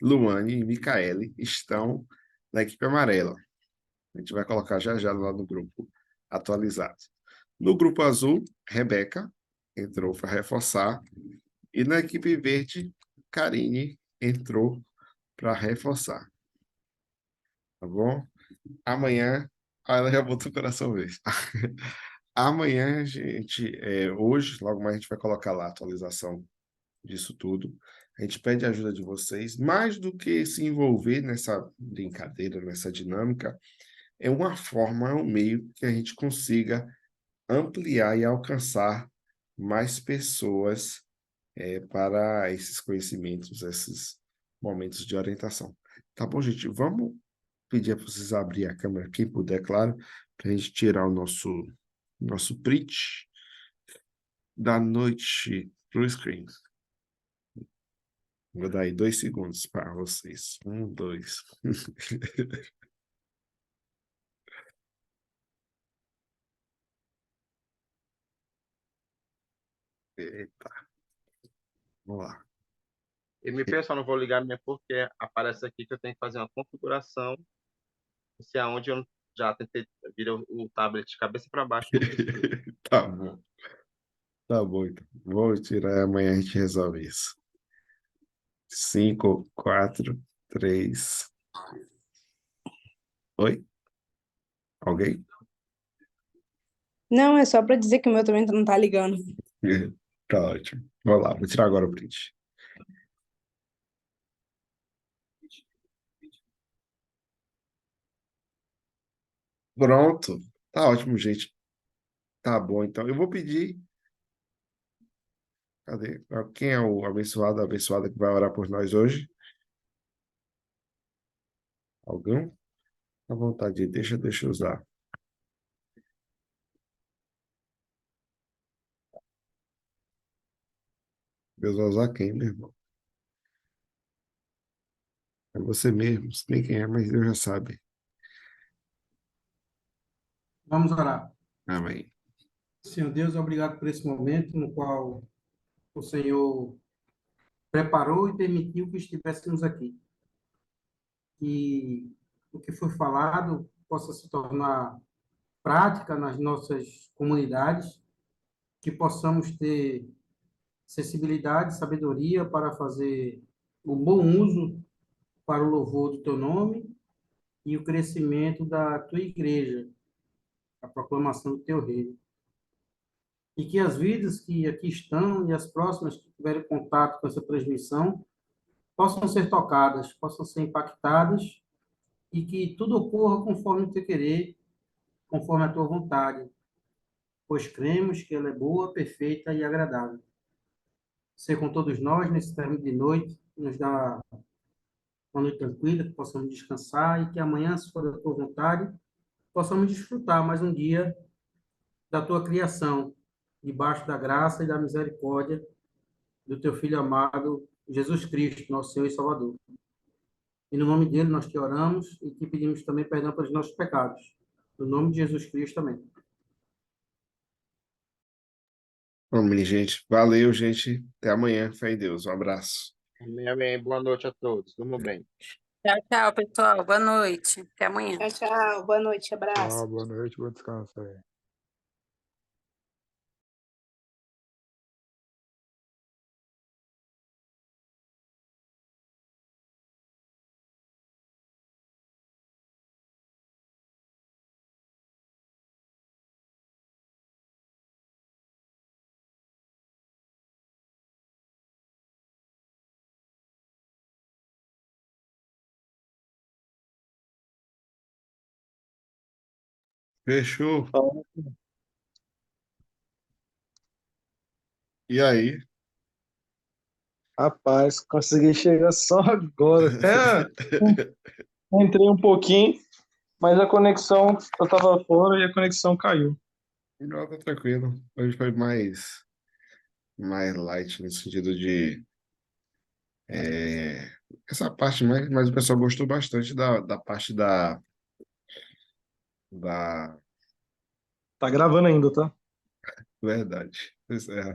Luane e Micaele estão na equipe amarela. A gente vai colocar já já lá no grupo atualizado. No grupo azul, Rebeca entrou para reforçar. E na equipe verde, Karine entrou para reforçar. Tá bom? Amanhã. Ah, ela já botou o coração verde. Amanhã, gente, hoje, logo mais a gente vai colocar lá a atualização disso tudo. A gente pede a ajuda de vocês, mais do que se envolver nessa brincadeira, nessa dinâmica, é uma forma, é um meio que a gente consiga ampliar e alcançar mais pessoas para esses conhecimentos, esses momentos de orientação. Tá bom, gente? Vamos pedir para vocês abrir a câmera, quem puder, claro, para a gente tirar o nosso print da noite pro screen. Vou dar aí 2 segundos para vocês. 1, 2. Eita, vamos lá. MP, só não vou ligar minha porque aparece aqui que eu tenho que fazer uma configuração. Se é onde eu já tentei virar o tablet de cabeça para baixo. Tá bom. Tá bom, então. Vou tirar, amanhã a gente resolve isso. 5, 4, 3. Oi? Alguém? Não, é só para dizer que o meu também não tá ligando. Tá ótimo. Vou lá, vou tirar agora o print. Pronto. Tá ótimo, gente. Tá bom, então. Eu vou pedir. Cadê? Quem é o abençoado, a abençoada que vai orar por nós hoje? Alguém? À vontade, deixa eu usar. Deus vai usar quem, meu irmão? É você mesmo. Sei nem quem é, mas Deus já sabe. Vamos orar. Amém. Senhor Deus, obrigado por esse momento no qual o Senhor preparou e permitiu que estivéssemos aqui. Que o que foi falado possa se tornar prática nas nossas comunidades, que possamos ter sensibilidade, sabedoria para fazer o bom uso para o louvor do teu nome e o crescimento da tua igreja, a proclamação do teu reino. E que as vidas que aqui estão e as próximas que tiverem contato com essa transmissão possam ser tocadas, possam ser impactadas e que tudo ocorra conforme o teu querer, conforme a tua vontade, pois cremos que ela é boa, perfeita e agradável. Ser com todos nós nesse término de noite, nos dá uma noite tranquila, que possamos descansar e que amanhã, se for da tua vontade, possamos desfrutar mais um dia da tua criação, debaixo da graça e da misericórdia do teu Filho amado, Jesus Cristo, nosso Senhor e Salvador. E no nome dele nós te oramos e te pedimos também perdão pelos nossos pecados. No nome de Jesus Cristo, amém. Amém, gente. Valeu, gente. Até amanhã. Fé em Deus. Um abraço. Amém, amém. Boa noite a todos. Durmam bem. Tchau, tchau, pessoal. Boa noite. Até amanhã. Tchau, tchau. Boa noite, abraço. Tchau, boa noite, bom descanso aí. Fechou. Falou. E aí? Rapaz, consegui chegar só agora. Até entrei um pouquinho, mas a conexão, eu tava fora e a conexão caiu. Não, tá tranquilo. Hoje foi mais light no sentido de é, essa parte, mas o pessoal gostou bastante da parte da Tá gravando ainda, tá? verdade. Isso é.